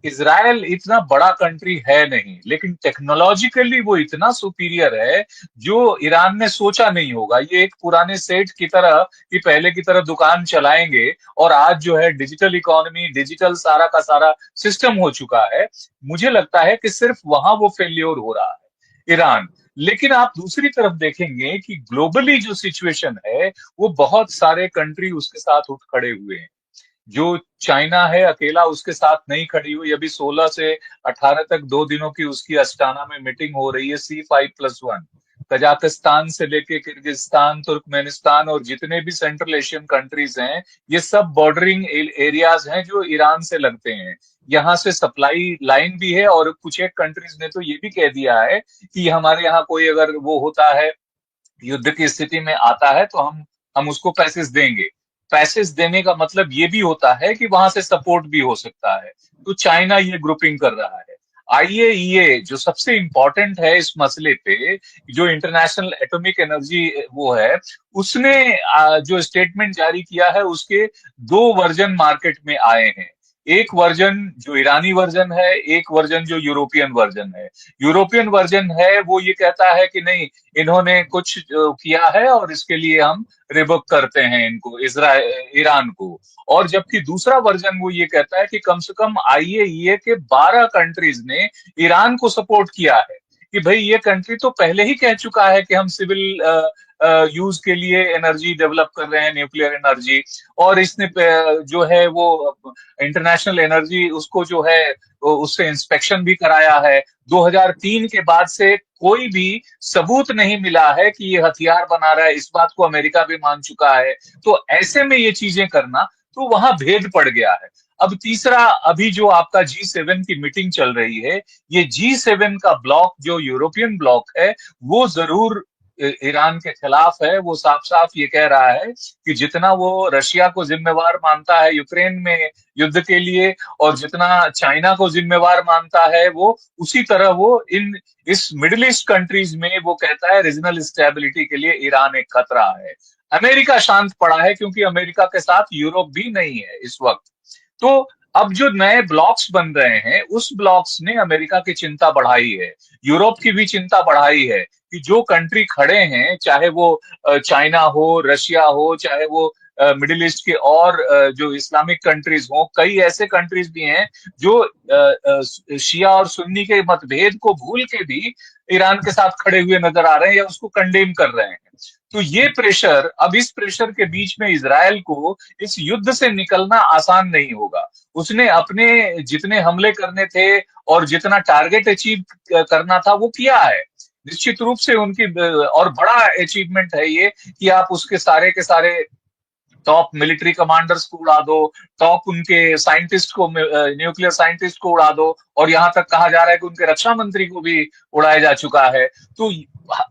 इजराइल इतना बड़ा कंट्री है नहीं, लेकिन टेक्नोलॉजिकली वो इतना सुपीरियर है जो ईरान ने सोचा नहीं होगा। ये एक पुराने सेठ की तरह कि पहले की तरह दुकान चलाएंगे, और आज जो है डिजिटल इकोनॉमी, डिजिटल सारा का सारा सिस्टम हो चुका है। मुझे लगता है कि सिर्फ वहां वो फेल्योर हो रहा है ईरान। लेकिन आप दूसरी तरफ देखेंगे कि ग्लोबली जो सिचुएशन है, वो बहुत सारे कंट्री उसके साथ उठ खड़े हुए हैं। जो चाइना है अकेला उसके साथ नहीं खड़ी हुई। अभी 16 से 18 तक 2 दिनों की उसकी अस्टाना में मीटिंग हो रही है, C5+1। कजाकिस्तान से लेके किर्गिस्तान, तुर्कमेनिस्तान और जितने भी सेंट्रल एशियन कंट्रीज हैं, ये सब बॉर्डरिंग एरियाज हैं जो ईरान से लगते हैं। यहाँ से सप्लाई लाइन भी है, और कुछ एक कंट्रीज ने तो ये भी कह दिया है कि हमारे यहाँ कोई अगर वो होता है, युद्ध की स्थिति में आता है, तो हम उसको पैसेज देंगे। पैसेज देने का मतलब ये भी होता है कि वहां से सपोर्ट भी हो सकता है। तो चाइना ये ग्रुपिंग कर रहा है। IAEA जो सबसे इंपॉर्टेंट है इस मसले पे, जो इंटरनेशनल एटॉमिक एनर्जी वो है, उसने जो स्टेटमेंट जारी किया है, उसके 2 वर्जन मार्केट में आए हैं। एक वर्जन जो ईरानी वर्जन है, एक वर्जन जो यूरोपियन वर्जन है। यूरोपियन वर्जन है वो ये कहता है कि नहीं, इन्होंने कुछ किया है और इसके लिए हम रिवोक करते हैं इनको, ईरान को। और जबकि दूसरा वर्जन वो ये कहता है कि कम से कम आईएईए के 12 कंट्रीज ने ईरान को सपोर्ट किया है कि भाई ये कंट्री तो पहले ही कह चुका है कि हम सिविल यूज के लिए एनर्जी डेवलप कर रहे हैं, न्यूक्लियर एनर्जी। और इसने जो है वो इंटरनेशनल एनर्जी उसको जो है उससे इंस्पेक्शन भी कराया है। 2003 के बाद से कोई भी सबूत नहीं मिला है कि ये हथियार बना रहा है, इस बात को अमेरिका भी मान चुका है। तो ऐसे में ये चीजें करना, तो वहां भेद पड़ गया है। अब तीसरा, अभी जो आपका G7 की मीटिंग चल रही है, ये G7 का ब्लॉक जो यूरोपियन ब्लॉक है वो जरूर ईरान के खिलाफ है। वो साफ साफ ये कह रहा है कि जितना वो रशिया को जिम्मेवार मानता है यूक्रेन में युद्ध के लिए, और जितना चाइना को जिम्मेवार मानता है, वो उसी तरह वो इस मिडिल ईस्ट कंट्रीज में वो कहता है रीजनल स्टेबिलिटी के लिए ईरान एक खतरा है। अमेरिका शांत पड़ा है क्योंकि अमेरिका के साथ यूरोप भी नहीं है इस वक्त। तो अब जो नए ब्लॉक्स बन रहे हैं, उस ब्लॉक्स ने अमेरिका की चिंता बढ़ाई है, यूरोप की भी चिंता बढ़ाई है कि जो कंट्री खड़े हैं, चाहे वो चाइना हो, रशिया हो, चाहे वो मिडिल ईस्ट के और जो इस्लामिक कंट्रीज हो, कई ऐसे कंट्रीज भी हैं जो शिया और सुन्नी के मतभेद को भूल के भी ईरान के साथ खड़े हुए नजर आ रहे हैं या उसको कंडेम कर रहे हैं। तो ये प्रेशर, अब इस प्रेशर के बीच में इजराइल को इस युद्ध से निकलना आसान नहीं होगा। उसने अपने जितने हमले करने थे और जितना टारगेट अचीव करना था वो किया है। निश्चित रूप से उनकी और बड़ा अचीवमेंट है ये कि आप उसके सारे के सारे टॉप मिलिट्री कमांडर्स को उड़ा दो, टॉप उनके साइंटिस्ट को, न्यूक्लियर साइंटिस्ट को उड़ा दो, और यहां तक कहा जा रहा है कि उनके रक्षा मंत्री को भी उड़ाया जा चुका है। तो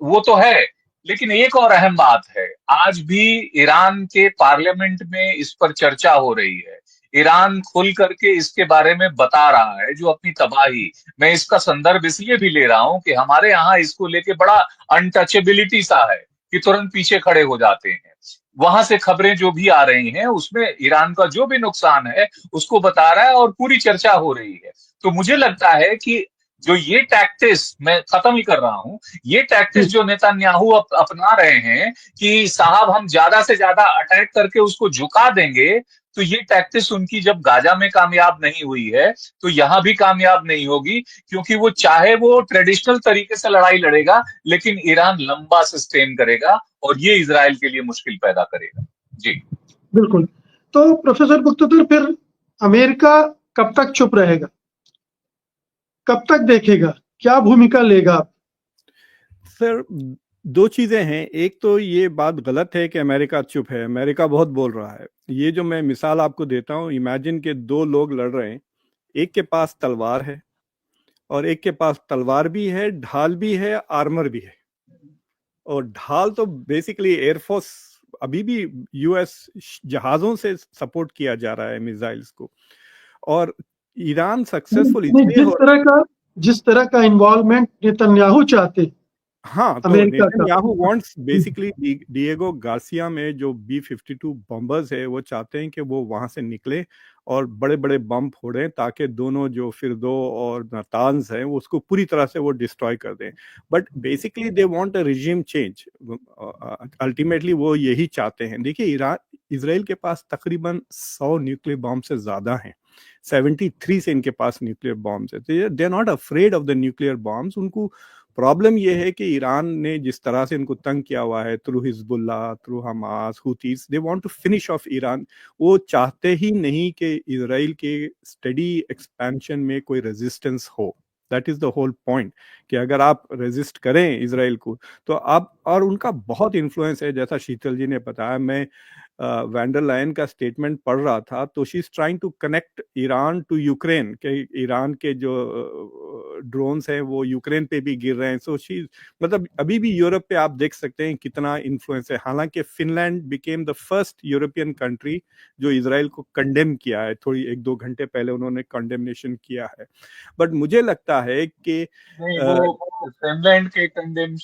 वो तो है, लेकिन एक और अहम बात है, आज भी ईरान के पार्लियामेंट में इस पर चर्चा हो रही है। ईरान खुल करके इसके बारे में बता रहा है जो अपनी तबाही, मैं इसका संदर्भ इसलिए भी ले रहा हूं कि हमारे यहाँ इसको लेके बड़ा अनटचेबिलिटी सा है कि तुरंत पीछे खड़े हो जाते हैं। वहां से खबरें जो भी आ रही हैं उसमें ईरान का जो भी नुकसान है उसको बता रहा है और पूरी चर्चा हो रही है। तो मुझे लगता है कि जो ये टैक्टिस, मैं खत्म ही कर रहा हूं, ये टैक्टिस जो नेतन्याहू अपना रहे हैं कि साहब हम ज्यादा से ज्यादा अटैक करके उसको झुका देंगे, तो ये टैक्टिस उनकी जब गाजा में कामयाब नहीं हुई है तो यहां भी कामयाब नहीं होगी, क्योंकि वो चाहे वो ट्रेडिशनल तरीके से लड़ाई लड़ेगा, लेकिन ईरान लंबा सस्टेन करेगा और ये इजराइल के लिए मुश्किल पैदा करेगा। जी बिल्कुल। तो प्रोफेसर बख्तियार, फिर अमेरिका कब तक चुप रहेगा, कब तक देखेगा, क्या भूमिका लेगा? सर, दो चीजें हैं। एक तो ये बात गलत है कि अमेरिका चुप है, अमेरिका बहुत बोल रहा है। ये जो मैं मिसाल आपको देता हूँ, इमेजिन के दो लोग लड़ रहे हैं, एक के पास तलवार है और एक के पास तलवार भी है, ढाल भी है, आर्मर भी है। और ढाल तो बेसिकली एयरफोर्स, अभी भी यूएस जहाजों से सपोर्ट किया जा रहा है मिसाइल्स को। और ईरान सक्सेसफुल इसलिए जिस तरह का इन्वॉल्वमेंट नेतन्याहू चाहते, हाँ, तो Netanyahu wants basically Diego Garcia में जो B-52 बॉम्बर्स है, वो चाहते हैं कि वो वहां से निकले और बड़े बड़े बम फोड़ें ताकि दोनों जो फिरदो और नातान्ज हैं वो उसको पूरी तरह से वो डिस्ट्रॉय कर दें। But basically they want a regime change, ultimately वो यही चाहते हैं। देखिए, इसराइल के पास तकरीबन 100 न्यूक्लियर बॉम्ब से ज्यादा हैं, 73 से इनके पास न्यूक्लियर बॉम्ब्स है। तो they are not afraid of the nuclear bombs. उनको प्रॉब्लम यह है कि ईरान ने जिस तरह से इनको तंग किया हुआ है through Hezbollah, through Hamas, Houthis, they want to finish off Iran. वो चाहते ही नहीं कि इजराइल के स्टडी एक्सपेंशन में कोई रेजिस्टेंस हो। That is the whole point कि अगर आप रेजिस्ट करें इजराइल को तो आप, और उनका बहुत इन्फ्लुएंस है, जैसा शीतल जी ने बताया। मैं वैंडर लायन का स्टेटमेंट पढ़ रहा था, तो she is trying to connect Iran to Ukraine, के ईरान के जो ड्रोन्स हैं वो यूक्रेन पे भी गिर रहे हैं। सो शी, मतलब अभी भी यूरोप पे आप देख सकते हैं कितना इन्फ्लुएंस है। हालांकि Finland became the first European country जो इजराइल को कंडेम किया है, थोड़ी 1-2 घंटे पहले उन्होंने कंडेमनेशन किया है। बट मुझे लगता है कि फिनलैंड के condemn,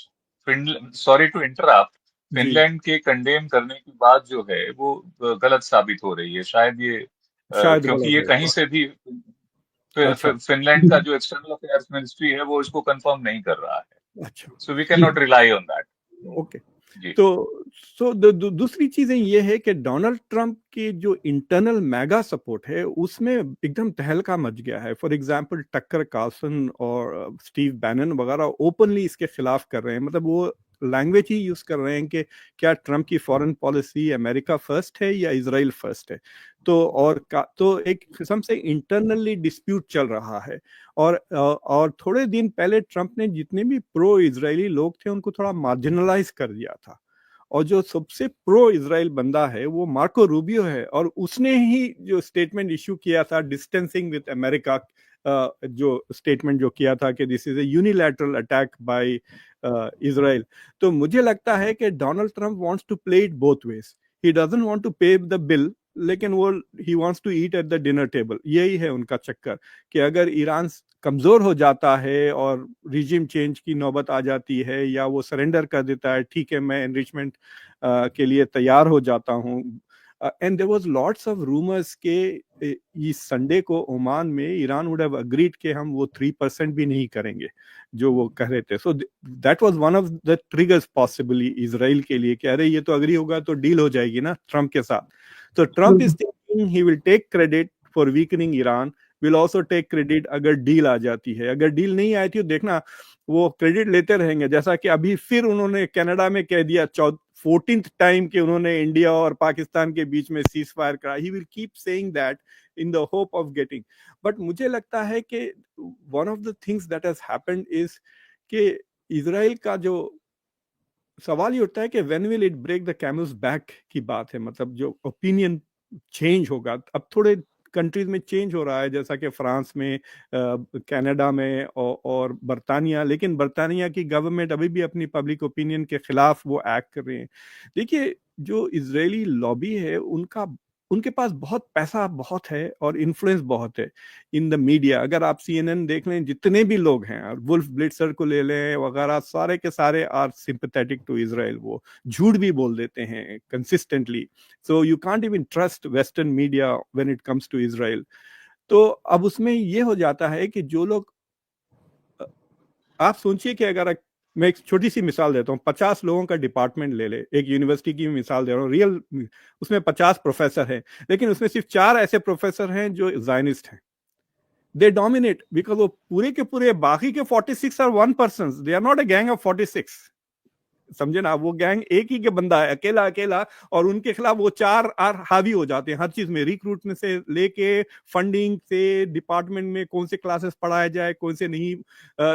sorry to interrupt, Finland के कंडेम करने की बात जो है वो गलत साबित हो रही है। शायद ये शायद क्योंकि गलत ये हो। कहीं से भी अच्छा फिनलैंड का जो एक्सटर्नल अफेयर्स मिनिस्ट्री है वो इसको कंफर्म नहीं कर रहा है, अच्छा so we can not rely on that. Okay. जी। तो दूसरी चीजें ये है कि डोनाल्ड ट्रंप की जो इंटरनल मेगा सपोर्ट है उसमें एकदम तहलका मच गया है। फॉर एग्जांपल टक्कर कार्लसन और स्टीव बैनन वगैरह ओपनली इसके खिलाफ कर रहे हैं, मतलब वो लैंग्वेज ही यूज कर रहे हैं कि क्या ट्रंप की फॉरेन पॉलिसी अमेरिका फर्स्ट है या इजराइल फर्स्ट है। तो एक किस्म से इंटरनली डिस्प्यूट चल रहा है। और थोड़े दिन पहले ट्रंप ने जितने भी प्रो इजरायली लोग थे उनको थोड़ा मार्जिनलाइज कर दिया था, और जो सबसे प्रो इजराइल बंदा है वो मार्को रूबियो है, और उसने ही जो स्टेटमेंट इशू किया था डिस्टेंसिंग विद अमेरिका, जो स्टेटमेंट जो किया था कि this is a unilateral attack by Israel. तो मुझे लगता है कि Donald Trump wants to play it both ways. He doesn't want to pay the bill, लेकिन वो ही wants to eat at the dinner table. यही है उनका चक्कर कि अगर ईरान कमजोर हो जाता है और रिजिम चेंज की नौबत आ जाती है या वो सरेंडर कर देता है, ठीक है मैं एनरिचमेंट के लिए तैयार हो जाता हूँ। And there was lots of rumours के इस संडे को ओमान में ईरान वुड हैव अग्रीड कि हम वो 3% भी नहीं करेंगे जो वो कह रहे थे। So that was one of the triggers possibly Israel के लिए कि अरे ये तो अग्री होगा तो डील हो जाएगी ना ट्रंप के साथ। तो Trump is thinking he will take credit for weakening Iran, will also take credit अगर डील आ जाती है। अगर डील नहीं आई थी तो देखना वो क्रेडिट लेते रहेंगे, जैसा कि अभी फिर उन्होंने कनाडा में कह दिया 14th टाइम कि उन्होंने इंडिया और पाकिस्तान के बीच में सीज फायर करा। He will keep saying that in the hope of getting. But मुझे लगता है कि one of the things that has happened is कि इजराइल का जो सवाल ये उठता है कि when will it break the camel's back की बात है, मतलब जो ओपिनियन चेंज होगा। अब थोड़े कंट्रीज में चेंज हो रहा है, जैसा कि फ्रांस में, कनाडा में और बर्तानिया, लेकिन बर्तानिया की गवर्नमेंट अभी भी अपनी पब्लिक ओपिनियन के खिलाफ वो एक्ट कर रहे हैं। देखिए जो इजरायली लॉबी है उनके पास बहुत पैसा बहुत है और इन्फ्लुएंस बहुत है इन द मीडिया। अगर आप CNN देख लें, जितने भी लोग हैं, वुल्फ ब्लिट्जर को ले लें वगैरह, सारे के सारे आर सिंपैथेटिक टू इजराइल। वो झूठ भी बोल देते हैं consistently. So you can't even trust western media when it comes to Israel. तो अब उसमें ये हो जाता है कि जो लोग, आप सोचिए कि अगर मैं एक छोटी सी मिसाल देता हूँ, 50 लोगों का डिपार्टमेंट ले ले, एक यूनिवर्सिटी की मिसाल दे रहा हूँ, रियल उसमें 50 प्रोफेसर हैं, लेकिन उसमें सिर्फ 4 ऐसे प्रोफेसर हैं जो जायनिस्ट हैं। दे डोमिनेट बिकॉज वो पूरे के पूरे बाकी के 46 are one person, they are not a gang of 46। समझे ना, वो गैंग एक ही के बंदा है, अकेला अकेला, और उनके खिलाफ वो 4 हावी हो जाते हैं हर चीज में, रिक्रूटमेंट से लेके फंडिंग से, डिपार्टमेंट में कौन से क्लासेस पढ़ाया जाए कौन से नहीं।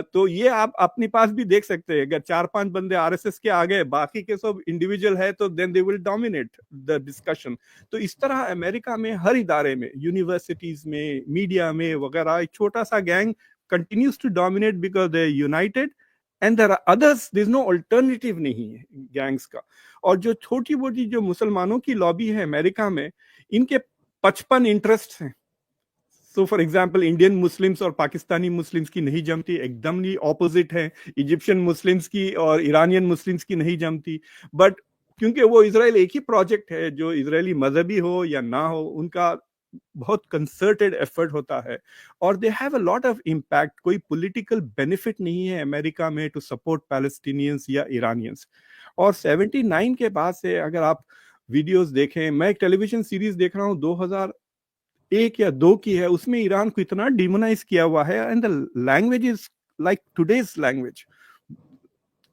तो ये आप अपने पास भी देख सकते हैं, अगर 4-5 बंदे RSS के आ गए, बाकी के सब इंडिविजुअल है, तो then they will dominate the discussion. तो इस तरह अमेरिका में हर इदारे में, यूनिवर्सिटीज में, मीडिया में वगैरह, एक छोटा सा gang continues to dominate because they're united and there are others, there's no alternative नहीं है गैंग्स का। और जो छोटी मोटी जो मुसलमानों की लॉबी है अमेरिका में, इनके 55 इंटरेस्ट हैं। So for example Indian Muslims और पाकिस्तानी मुस्लिम्स की नहीं जमती, एकदम ही ऑपोजिट है। इजिप्शियन मुस्लिम्स की और ईरानियन मुस्लिम्स की नहीं जमती। बट क्योंकि वो इजराइल एक ही प्रोजेक्ट है, जो इजरायली मजहबी हो या ना हो, उनका बहुत कंसर्टेड एफर्ट होता है और they have a lot of impact. कोई पॉलिटिकल बेनिफिट नहीं है अमेरिका में टू सपोर्ट पैलेस्टीनियंस या ईरानियंस। और 79 के बाद से अगर आप वीडियोस देखें, मैं एक टेलीविजन सीरीज देख रहा हूँ 2001 या 2 की है, उसमें ईरान को इतना डिमोनाइज किया हुआ है, and the language is like today's language,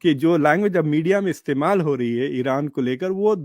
कि जो लैंग्वेज अब मीडिया में इस्तेमाल हो रही है ईरान को लेकर, वो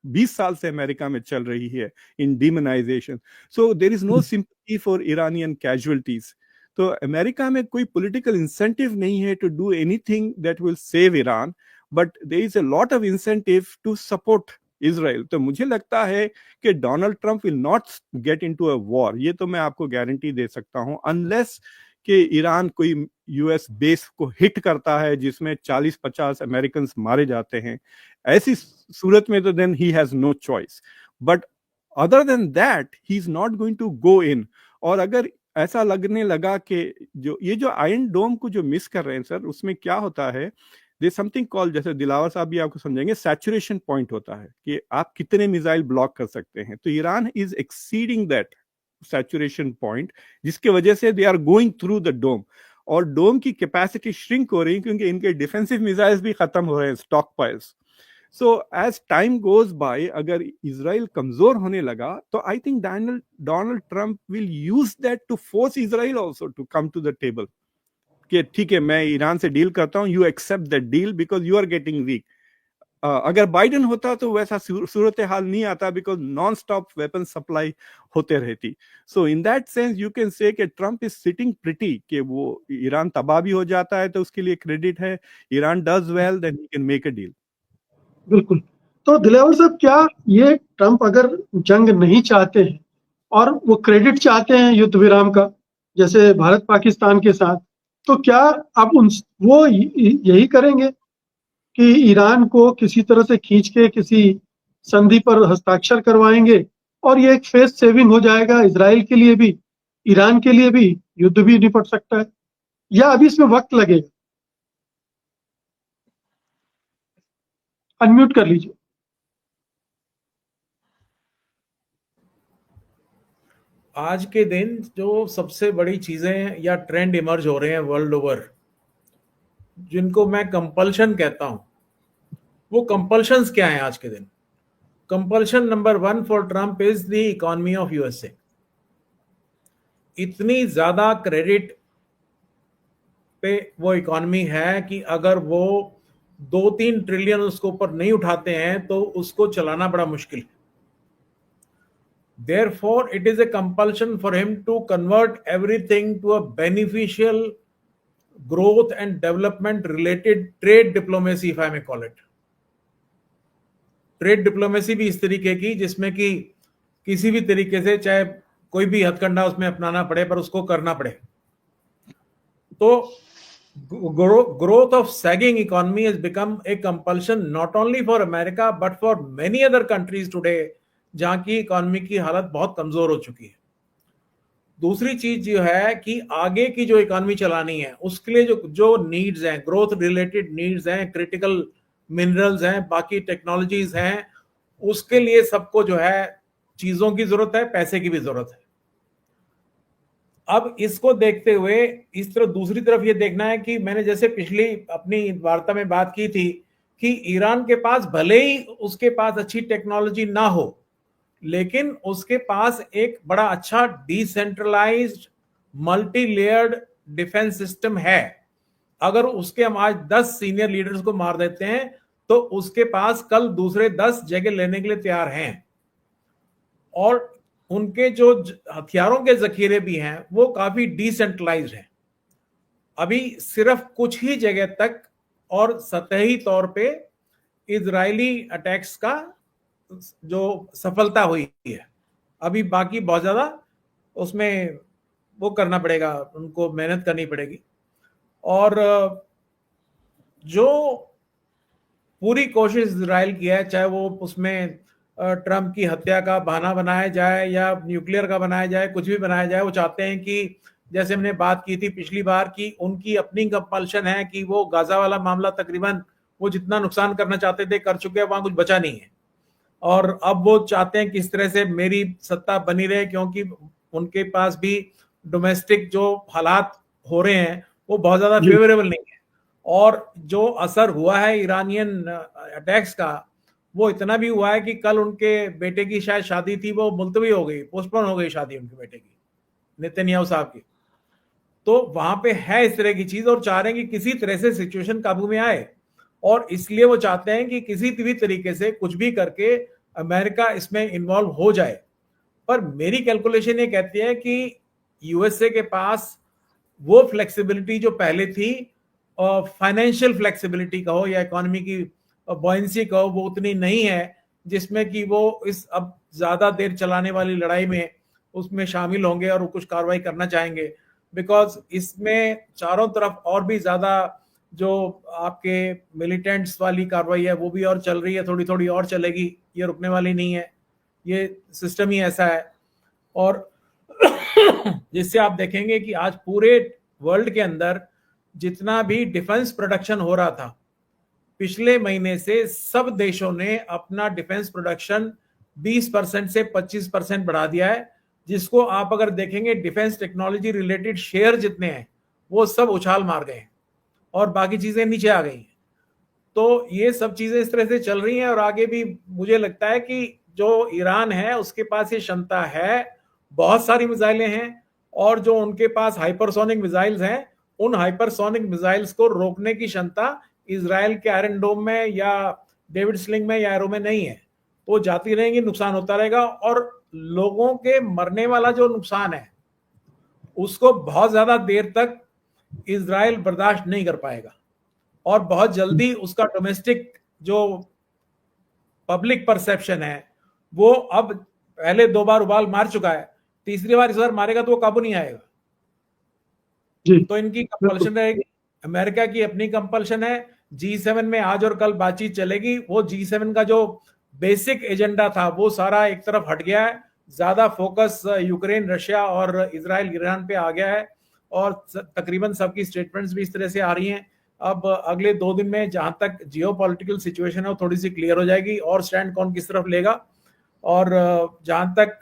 20 साल से अमेरिका में चल रही है in demonization. So there is no sympathy for Iranian casualties. तो अमेरिका में कोई पॉलिटिकल इंसेंटिव नहीं है to do anything that will save Iran, but there is a lot of incentive to support Israel. तो मुझे लगता है कि Donald Trump will not get into a war, ये तो मैं आपको गारंटी दे सकता हूं, अनलेस कि ईरान कोई US बेस को हिट करता है जिसमें 40-50 अमेरिकन मारे जाते हैं। ऐसी सूरत में तो then he has no choice, but other than that he is not going to go in. और अगर ऐसा लगने लगा कि जो आयरन डोम को जो मिस कर रहे हैं सर, उसमें क्या होता है, देयर समथिंग कॉल्ड, जैसे दिलावर साहब भी आपको समझेंगे, सैचुरेशन पॉइंट होता है कि आप कितने मिसाइल ब्लॉक कर सकते हैं। तो Iran is exceeding that saturation point, जिसके वजह से they are going through the dome, और डोम की कैपेसिटी श्रिंक हो रही है क्योंकि इनके डिफेंसिव मिसाइल्स भी खत्म हो रहे हैं, stockpiles. So as time goes by, अगर इजराइल कमजोर होने लगा तो I think Donald Trump will use that to force Israel also to come to the table, कि ठीक है मैं ईरान से डील करता हूं, you accept that deal because you are getting weak. अगर बाइडेन होता तो वैसा सूरत हाल नहीं आता, because non stop weapon supply होते रहती। So in that sense you can say कि ट्रंप इज सिटिंग प्रिटी, कि वो ईरान तबाह भी हो जाता है तो उसके लिए क्रेडिट है, Iran does well then he can make a deal. बिल्कुल। तो दिलावर साहब, क्या ये ट्रंप अगर जंग नहीं चाहते हैं और वो क्रेडिट चाहते हैं युद्ध विराम का, जैसे भारत पाकिस्तान के साथ, तो क्या अब वो यही करेंगे कि ईरान को किसी तरह से खींच के किसी संधि पर हस्ताक्षर करवाएंगे और ये एक फेस सेविंग हो जाएगा इजराइल के लिए भी, ईरान के लिए भी, युद्ध भी निपट सकता है, या अभी इसमें वक्त लगेगा? अनम्यूट कर लीजिए। आज के दिन जो सबसे बड़ी चीजें या ट्रेंड इमर्ज हो रहे हैं वर्ल्ड ओवर, जिनको मैं कंपल्शन कहता हूं, वो कंपल्शंस क्या हैं आज के दिन? Compulsion number 1 for Trump is the economy of USA. इतनी ज्यादा क्रेडिट पे वो इकोनॉमी है कि अगर वो 2-3 ट्रिलियन उसके ऊपर नहीं उठाते हैं तो उसको चलाना बड़ा मुश्किल है। Therefore, it is a compulsion for him to convert everything to a beneficial growth and development related trade diplomacy, if I may call it. Trade diplomacy भी इस तरीके की जिसमें कि किसी भी तरीके से चाहे कोई भी हथकंडा उसमें अपनाना पड़े पर उसको करना पड़े। तो growth of sagging economy has become a compulsion not only for America but for many other countries today, जहां की इकोनॉमी की हालत बहुत कमजोर हो चुकी है। दूसरी चीज जो है कि आगे की जो इकोनॉमी चलानी है उसके लिए जो नीड्स हैं, ग्रोथ रिलेटेड नीड्स हैं, क्रिटिकल मिनरल्स हैं, बाकी टेक्नोलॉजीज हैं, उसके लिए सबको जो है चीजों की जरूरत है, पैसे की भी जरूरत है। अब इसको देखते हुए इस तरफ दूसरी तरफ ये देखना है कि मैंने जैसे पिछली अपनी वार्ता में बात की थी कि ईरान के पास भले ही उसके पास अच्छी टेक्नोलॉजी ना हो, लेकिन उसके पास एक बड़ा अच्छा decentralised multi layered defence system है। अगर उसके हम आज 10 सीनियर लीडर्स को मार देते हैं तो उसके पास कल दूसरे 10 जगह लेने के लिए तैयार हैं, और उनके जो हथियारों के जखीरे भी हैं वो काफी डिसेंट्रलाइज्ड हैं। अभी सिर्फ कुछ ही जगह तक और सतही तौर पे इजरायली अटैक्स का जो सफलता हुई है, अभी बाकी बहुत ज्यादा उसमें वो करना पड़ेगा, उनको मेहनत करनी पड़ेगी। और जो पूरी कोशिश इजराइल की है, चाहे वो उसमें ट्रंप की हत्या का बहाना बनाया जाए या न्यूक्लियर का बनाया जाए, कुछ भी बनाया जाए, वो चाहते हैं कि जैसे हमने बात की थी पिछली बार कि उनकी अपनी कंपल्शन है कि वो गाजा वाला मामला तकरीबन वो जितना नुकसान करना चाहते थे कर चुके हैं, वहां कुछ बचा नहीं है। और अब वो चाहते हैं कि इस तरह से मेरी सत्ता बनी रहे, क्योंकि उनके पास भी डोमेस्टिक जो हालात हो रहे हैं वो बहुत ज्यादा फेवरेबल नहीं है। और जो असर हुआ है ईरानियन अटैक्स का, वो इतना भी हुआ है कि कल उनके बेटे की शायद शादी थी, वो मुलतवी हो गई, पोस्टपोन हो गई शादी उनके बेटे की, नेतन्याहू साहब की। तो वहां पे है इस तरह की चीज, और चाह रहे हैं कि किसी तरह से सिचुएशन काबू में आए, और इसलिए वो चाहते हैं कि किसी भी तरीके से कुछ भी करके अमेरिका इसमें इन्वॉल्व हो जाए। पर मेरी कैलकुलेशन ये कहती है कि यूएसए के पास वो फ्लेक्सिबिलिटी जो पहले थी, फाइनेंशियल फ्लेक्सिबिलिटी कहो या इकोनॉमी की बॉयंसी कहो, वो उतनी नहीं है जिसमें कि वो इस अब ज्यादा देर चलाने वाली लड़ाई में उसमें शामिल होंगे और वो कुछ कार्रवाई करना चाहेंगे। बिकॉज इसमें चारों तरफ और भी ज्यादा जो आपके मिलिटेंट्स वाली कार्रवाई है वो भी और चल रही है, थोड़ी थोड़ी और चलेगी, ये रुकने वाली नहीं है, ये सिस्टम ही ऐसा है। और जिससे आप देखेंगे कि आज पूरे वर्ल्ड के अंदर जितना भी डिफेंस प्रोडक्शन हो रहा था, पिछले महीने से सब देशों ने अपना डिफेंस प्रोडक्शन 20% से 25% बढ़ा दिया है। जिसको आप अगर देखेंगे डिफेंस टेक्नोलॉजी रिलेटेड शेयर जितने हैं वो सब उछाल मार गए हैं और बाकी चीजें नीचे आ गई हैं। तो ये सब चीजें इस तरह से चल रही हैं और आगे भी मुझे लगता है कि जो ईरान है उसके पास ये क्षमता है, बहुत सारी मिसाइलें हैं और जो उनके पास हाइपरसोनिक मिसाइल्स हैं उन हाइपरसोनिक मिसाइल्स को रोकने की क्षमता इजराइल के आयरन डोम में या डेविड स्लिंग में या एरो में नहीं है। वो जाती रहेंगी, नुकसान होता रहेगा और लोगों के मरने वाला जो नुकसान है उसको बहुत ज्यादा देर तक इजराइल बर्दाश्त नहीं कर पाएगा और बहुत जल्दी उसका डोमेस्टिक जो पब्लिक परसेप्शन है वो अब पहले 2 बार उबाल मार चुका है, तीसरी बार इस बार मारेगा तो वो काबू नहीं आएगा जी। तो इनकी कंपल्शन रहेगी। अमेरिका की अपनी कंपल्शन है। G7 में आज और कल बातचीत चलेगी। वो G7 का जो बेसिक एजेंडा था वो सारा एक तरफ हट गया है, ज्यादा फोकस यूक्रेन, रशिया और इजराइल, ईरान पे आ गया है और तकरीबन सबकी स्टेटमेंट्स भी इस तरह से आ रही हैं। अब अगले 2 दिन में जहां तक जियोपॉलिटिकल सिचुएशन है वो थोड़ी सी क्लियर हो जाएगी और स्टैंड कौन किस तरफ लेगा। और जहां तक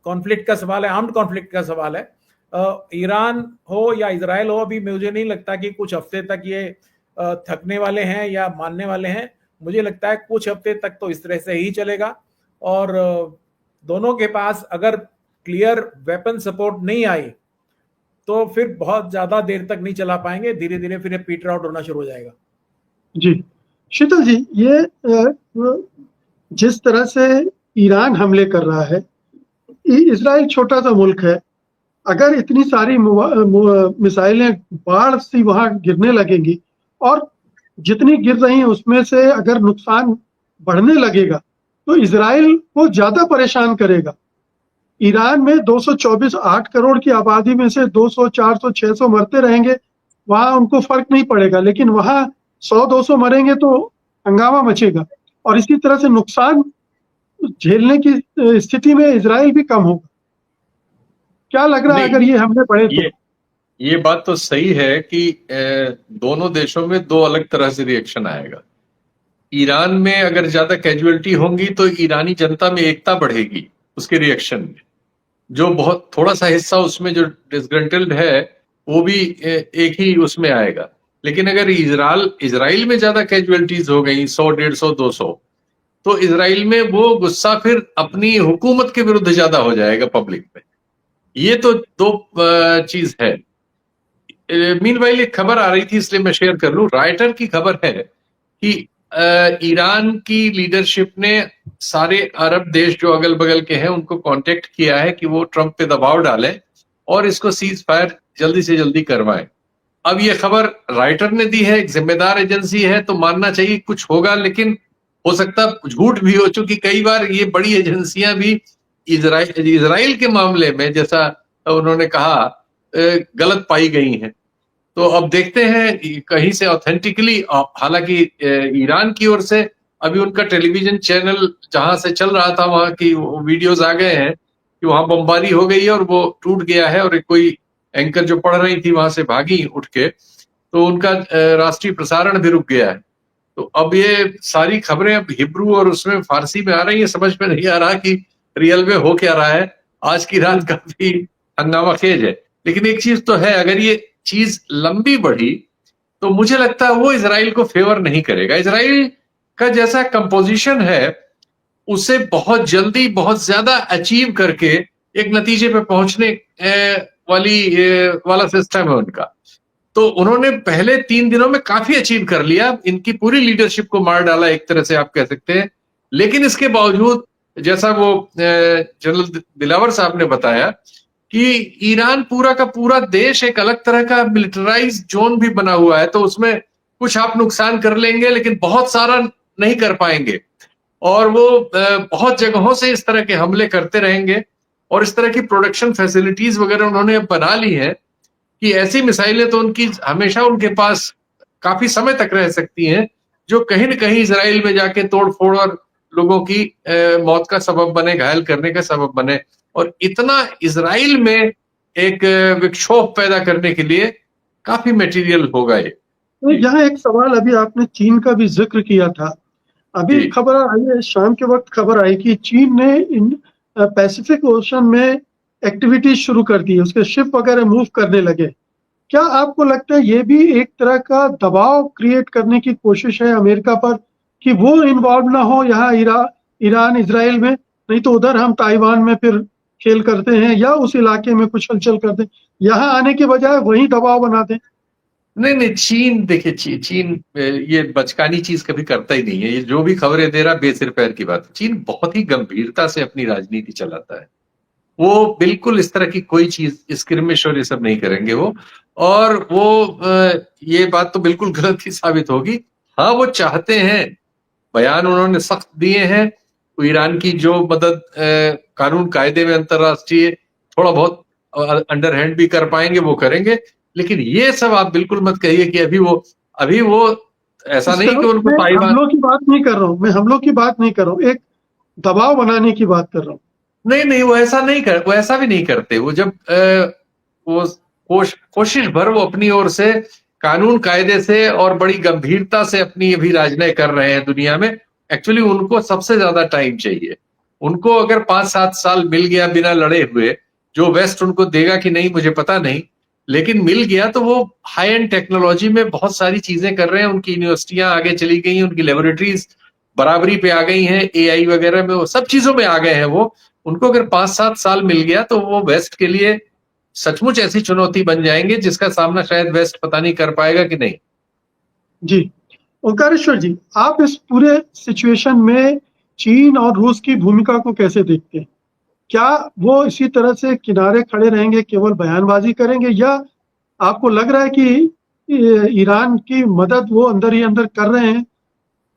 कॉन्फ्लिक्ट का सवाल है, आर्म्ड कॉन्फ्लिक्ट का सवाल है, ईरान हो या इजराइल हो, अभी मुझे नहीं लगता कि कुछ हफ्ते तक ये थकने वाले हैं या मानने वाले हैं। मुझे लगता है कुछ हफ्ते तक तो इस तरह से ही चलेगा और दोनों के पास अगर क्लियर वेपन सपोर्ट नहीं आई तो फिर बहुत ज्यादा देर तक नहीं चला पाएंगे, धीरे धीरे फिर पीटर आउट होना शुरू हो जाएगा। जी शीतल जी, ये जिस तरह से ईरान हमले कर रहा है, इजराइल छोटा सा मुल्क है, अगर इतनी सारी मिसाइलें बाढ़ सी वहां गिरने लगेंगी और जितनी गिर रही हैं उसमें से अगर नुकसान बढ़ने लगेगा तो इजराइल को ज्यादा परेशान करेगा। ईरान में 224 8 करोड़ की आबादी में से 200, 400, 600 मरते रहेंगे, वहां उनको फर्क नहीं पड़ेगा, लेकिन वहां 100-200 मरेंगे तो हंगामा मचेगा और इसी तरह से नुकसान झेलने की स्थिति में इजराइल भी कम होगा। क्या लग रहा है अगर ये हमले बढ़े तो? ये बात तो सही है कि दोनों देशों में 2 अलग तरह से रिएक्शन आएगा। ईरान में अगर ज्यादा कैजुअलिटी होंगी तो ईरानी जनता में एकता बढ़ेगी उसके रिएक्शन में, जो बहुत थोड़ा सा हिस्सा उसमें जो डिसग्रंटल्ड है वो भी एक ही उसमें आएगा। लेकिन अगर इजराइल में ज्यादा कैजुअलिटीज हो गई 100, 150, 200, तो इजराइल में वो गुस्सा फिर अपनी हुकूमत के विरुद्ध ज्यादा हो जाएगा पब्लिक में। ये तो 2 चीज है। मीनवाइल एक खबर आ रही थी इसलिए मैं शेयर कर लूं। राइटर की खबर है कि ईरान की लीडरशिप ने सारे अरब देश जो अगल बगल के हैं उनको कांटेक्ट किया है कि वो ट्रंप पे दबाव डालें और इसको सीज फायर जल्दी से जल्दी करवाएं। अब ये खबर राइटर ने दी है, एक जिम्मेदार एजेंसी है तो मानना चाहिए कुछ होगा, लेकिन हो सकता झूठ भी हो, चूंकि कई बार ये बड़ी एजेंसियां भी इजराइल के मामले में, जैसा उन्होंने कहा, गलत पाई गई हैं। तो अब देखते हैं कहीं से ऑथेंटिकली, हालांकि ईरान की ओर से अभी उनका टेलीविजन चैनल जहां से चल रहा था वहां की वीडियोस आ गए हैं कि वहां बमबारी हो गई है और वो टूट गया है और कोई एंकर जो पढ़ रही थी वहां से भागी उठ के, तो उनका राष्ट्रीय प्रसारण भी रुक गया है। तो अब ये सारी खबरें अब हिब्रू और उसमें फारसी में आ रही है, समझ में नहीं आ रहा कि रियल में हो क्या रहा है। आज की रात काफी हंगामा खेज है। लेकिन एक चीज तो है, अगर ये चीज लंबी बढ़ी तो मुझे लगता है वो इजराइल को फेवर नहीं करेगा। इजराइल का जैसा कंपोजिशन है उसे बहुत जल्दी बहुत ज्यादा अचीव करके एक नतीजे पे पहुंचने वाला सिस्टम है उनका। तो उन्होंने पहले 3 दिनों में काफी अचीव कर लिया, इनकी पूरी लीडरशिप को मार डाला एक तरह से आप कह सकते हैं। लेकिन इसके बावजूद जैसा वो जनरल दिलावर साहब ने बताया कि ईरान पूरा का पूरा देश एक अलग तरह का मिलिटराइज जोन भी बना हुआ है, तो उसमें कुछ आप नुकसान कर लेंगे लेकिन बहुत सारा नहीं कर पाएंगे और वो बहुत जगहों से इस तरह के हमले करते रहेंगे और इस तरह की प्रोडक्शन फैसिलिटीज वगैरह उन्होंने बना ली है कि ऐसी मिसाइलें तो उनकी हमेशा उनके पास काफी समय तक रह सकती हैं, जो कहीं न कहीं इजराइल में जाके तोड़ फोड़ और लोगों की मौत का सबब बने, घायल करने का सबब बने। और इतना इजराइल में एक विक्षोभ पैदा करने के लिए काफी मटेरियल होगा ये। तो यहाँ एक सवाल, अभी आपने चीन का भी जिक्र किया था, अभी खबर आई है, शाम के वक्त खबर आई कि चीन ने पैसिफिक ओशन में एक्टिविटीज शुरू कर दी, उसके शिप वगैरह मूव करने लगे। क्या आपको लगता है ये भी एक तरह का दबाव क्रिएट करने की कोशिश है अमेरिका पर कि वो इन्वॉल्व ना हो यहाँ ईरान इजराइल में, नहीं तो उधर हम ताइवान में फिर खेल करते हैं या उस इलाके में कुछ हलचल करते हैं, यहाँ आने के बजाय वहीं दबाव बना दें? नहीं नहीं, चीन देखिए, चीन ये बचकानी चीज कभी करता ही नहीं है। ये जो भी खबरें दे रहा बेसिर पैर की बात। चीन बहुत ही गंभीरता से अपनी राजनीति चलाता है। वो बिल्कुल इस तरह की कोई चीज स्क्रिमिश और ये सब नहीं करेंगे वो। और वो ये बात तो बिल्कुल गलत ही साबित होगी। हाँ, वो चाहते हैं, बयान उन्होंने सख्त दिए हैं, ईरान की जो मदद कानून कायदे में अंतरराष्ट्रीय थोड़ा बहुत अंडर हैंड भी कर पाएंगे वो करेंगे। लेकिन ये सब आप बिल्कुल मत कहिए कि अभी वो ऐसा नहीं कि उनको ताइवान। हमलों की बात नहीं कर रहा हूँ मैं, हमलों की बात नहीं कर रहा हूँ, एक दबाव बनाने की बात कर रहा हूँ। नहीं नहीं, वो ऐसा भी नहीं करते। वो जब वो कोशिश भर वो अपनी ओर से कानून कायदे से और बड़ी गंभीरता से अपनी अभी राजनय कर रहे हैं दुनिया में। एक्चुअली उनको सबसे ज्यादा टाइम चाहिए। उनको अगर 5-7 साल मिल गया बिना लड़े हुए, जो वेस्ट उनको देगा कि नहीं मुझे पता नहीं, लेकिन मिल गया तो वो हाई एंड टेक्नोलॉजी में बहुत सारी चीजें कर रहे हैं। उनकी यूनिवर्सिटियां आगे चली गई हैं, उनकी लेबोरेटरीज बराबरी पे आ गई हैं, एआई वगैरह में वो सब चीजों में आ गए हैं वो। उनको अगर 5-7 साल मिल गया तो वो वेस्ट के लिए सचमुच ऐसी चुनौती बन जाएंगे जिसका सामना शायद वेस्ट पता नहीं कर पाएगा कि नहीं। जी, ओंकारेश्वर जी, आप इस पूरे सिचुएशन में चीन और रूस की भूमिका को कैसे देखते हैं? क्या वो इसी तरह से किनारे खड़े रहेंगे, केवल बयानबाजी करेंगे, या आपको लग रहा है कि ईरान की मदद वो अंदर ही अंदर कर रहे हैं,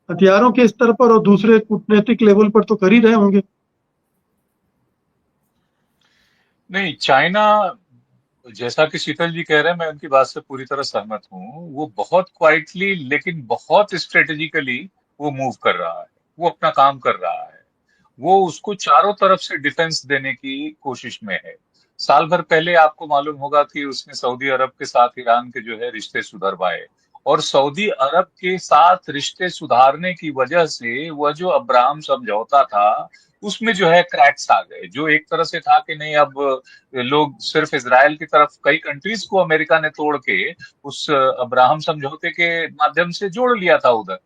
हथियारों के स्तर पर और दूसरे कूटनीतिक लेवल पर तो कर ही रहे होंगे? नहीं, चाइना, जैसा कि शीतल जी कह रहे हैं, मैं उनकी बात से पूरी तरह सहमत हूँ। वो बहुत क्वाइटली लेकिन बहुत स्ट्रेटेजिकली वो मूव कर रहा है, वो अपना काम कर रहा है। वो उसको चारों तरफ से डिफेंस देने की कोशिश में है। साल भर पहले आपको मालूम होगा कि उसने सऊदी अरब के साथ ईरान के जो है रिश्ते सुधरवाए, और सऊदी अरब के साथ रिश्ते सुधारने की वजह से वह जो अब्राहम समझौता था उसमें जो है क्रैक्स आ गए। जो एक तरह से था कि नहीं, अब लोग सिर्फ इजराइल की तरफ, कई कंट्रीज को अमेरिका ने तोड़ के उस अब्राहम समझौते के माध्यम से जोड़ लिया था उधर।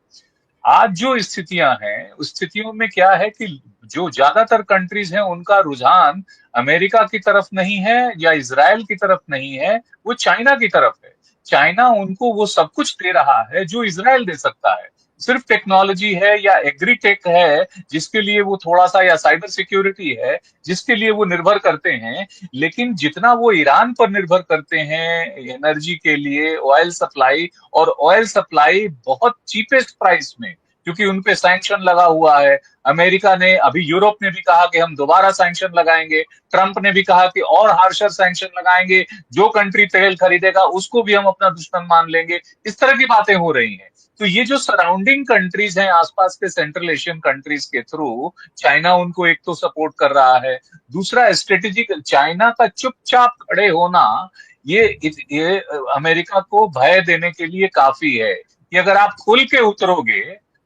आज जो स्थितियां हैं, उस स्थितियों में क्या है कि जो ज्यादातर कंट्रीज हैं उनका रुझान अमेरिका की तरफ नहीं है या इजराइल की तरफ नहीं है, वो चाइना की तरफ है। चाइना उनको वो सब कुछ दे रहा है जो इजराइल दे सकता है। सिर्फ टेक्नोलॉजी है या एग्रीटेक है जिसके लिए वो थोड़ा सा, या साइबर सिक्योरिटी है जिसके लिए वो निर्भर करते हैं। लेकिन जितना वो ईरान पर निर्भर करते हैं एनर्जी के लिए, ऑयल सप्लाई, और ऑयल सप्लाई बहुत चीपेस्ट प्राइस में, क्योंकि उनपे सैंक्शन लगा हुआ है। अमेरिका ने, अभी यूरोप ने भी कहा कि हम दोबारा सैंक्शन लगाएंगे, ट्रंप ने भी कहा कि और हार्शर सैंक्शन लगाएंगे, जो कंट्री तेल खरीदेगा उसको भी हम अपना दुश्मन मान लेंगे। इस तरह की बातें हो रही हैं। तो ये जो सराउंडिंग कंट्रीज हैं, आसपास के सेंट्रल एशियन कंट्रीज के थ्रू चाइना उनको एक तो सपोर्ट कर रहा है, दूसरा स्ट्रेटेजिक चाइना का चुपचाप खड़े होना ये अमेरिका को भय देने के लिए काफी है कि अगर आप खुल के उतरोगे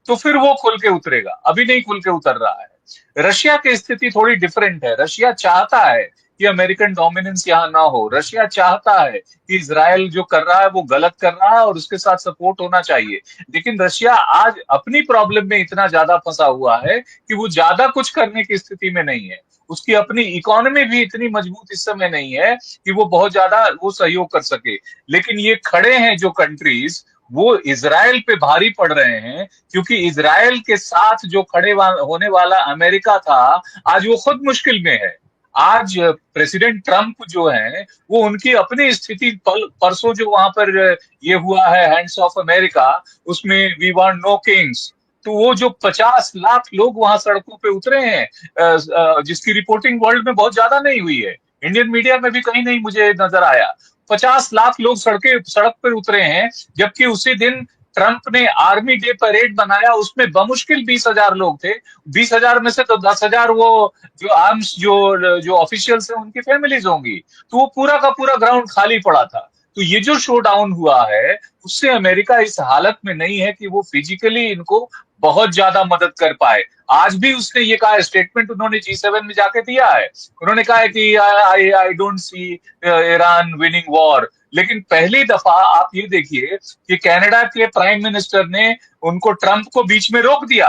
तो फिर वो खुल के उतरेगा। अभी नहीं खुल के उतर रहा है। रशिया की स्थिति थोड़ी डिफरेंट है। रशिया चाहता है कि अमेरिकन डोमिनेंस यहां ना हो। रशिया चाहता है कि इजराइल जो कर रहा है वो गलत कर रहा है और उसके साथ सपोर्ट होना चाहिए। लेकिन रशिया आज अपनी प्रॉब्लम में इतना ज्यादा फंसा हुआ है कि वो ज्यादा कुछ करने की स्थिति में नहीं है। उसकी अपनी इकोनॉमी भी इतनी मजबूत इस समय नहीं है कि वो बहुत ज्यादा वो सहयोग कर सके। लेकिन ये खड़े हैं जो कंट्रीज, वो इजराइल पे भारी पड़ रहे हैं, क्योंकि इजराइल के साथ जो होने वाला अमेरिका था, आज वो खुद मुश्किल में है। आज प्रेसिडेंट ट्रंप जो है वो उनकी अपनी स्थिति, परसों जो वहां पर ये हुआ है हैंड्स ऑफ अमेरिका, उसमें वी वांट नो किंग्स, तो वो जो 50 लाख लोग वहां सड़कों पे उतरे हैं, जिसकी रिपोर्टिंग वर्ल्ड में बहुत ज्यादा नहीं हुई है, इंडियन मीडिया में भी कहीं नहीं मुझे नजर आया। 50 लाख लोग सड़क पर उतरे हैं, जबकि उसी दिन ट्रंप ने आर्मी डे परेड बनाया, उसमें बमुश्किल 20,000 लोग थे। 20,000 में से तो 10,000 वो जो आर्म्स जो ऑफिशियल्स हैं उनकी फैमिलीज होंगी। तो वो पूरा का पूरा ग्राउंड खाली पड़ा था। तो ये जो शो डाउन हुआ है उससे अमेरिका इस हालत में नहीं है कि वो फिजिकली इनको बहुत ज्यादा मदद कर पाए। आज भी उसने ये कहा, स्टेटमेंट उन्होंने G7 में जाके दिया है, उन्होंने कहा है कि I don't see Iran winning war. लेकिन पहली दफा आप ये देखिए कि कनाडा के प्राइम मिनिस्टर ने उनको, ट्रंप को बीच में रोक दिया,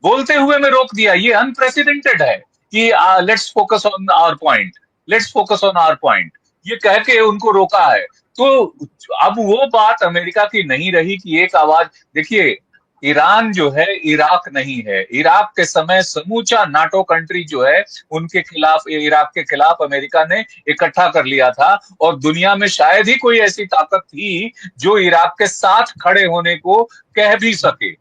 बोलते हुए में रोक दिया। ये अनप्रेसिडेंटेड है कि let's focus on our point, let's focus on our point, ये कह के उनको रोका है। तो अब वो बात अमेरिका की नहीं रही कि एक आवाज, देखिए ईरान जो है इराक नहीं है। इराक के समय समूचा नाटो कंट्री जो है उनके खिलाफ, इराक के खिलाफ अमेरिका ने इकट्ठा कर लिया था, और दुनिया में शायद ही कोई ऐसी ताकत थी जो इराक के साथ खड़े होने को कह भी सके।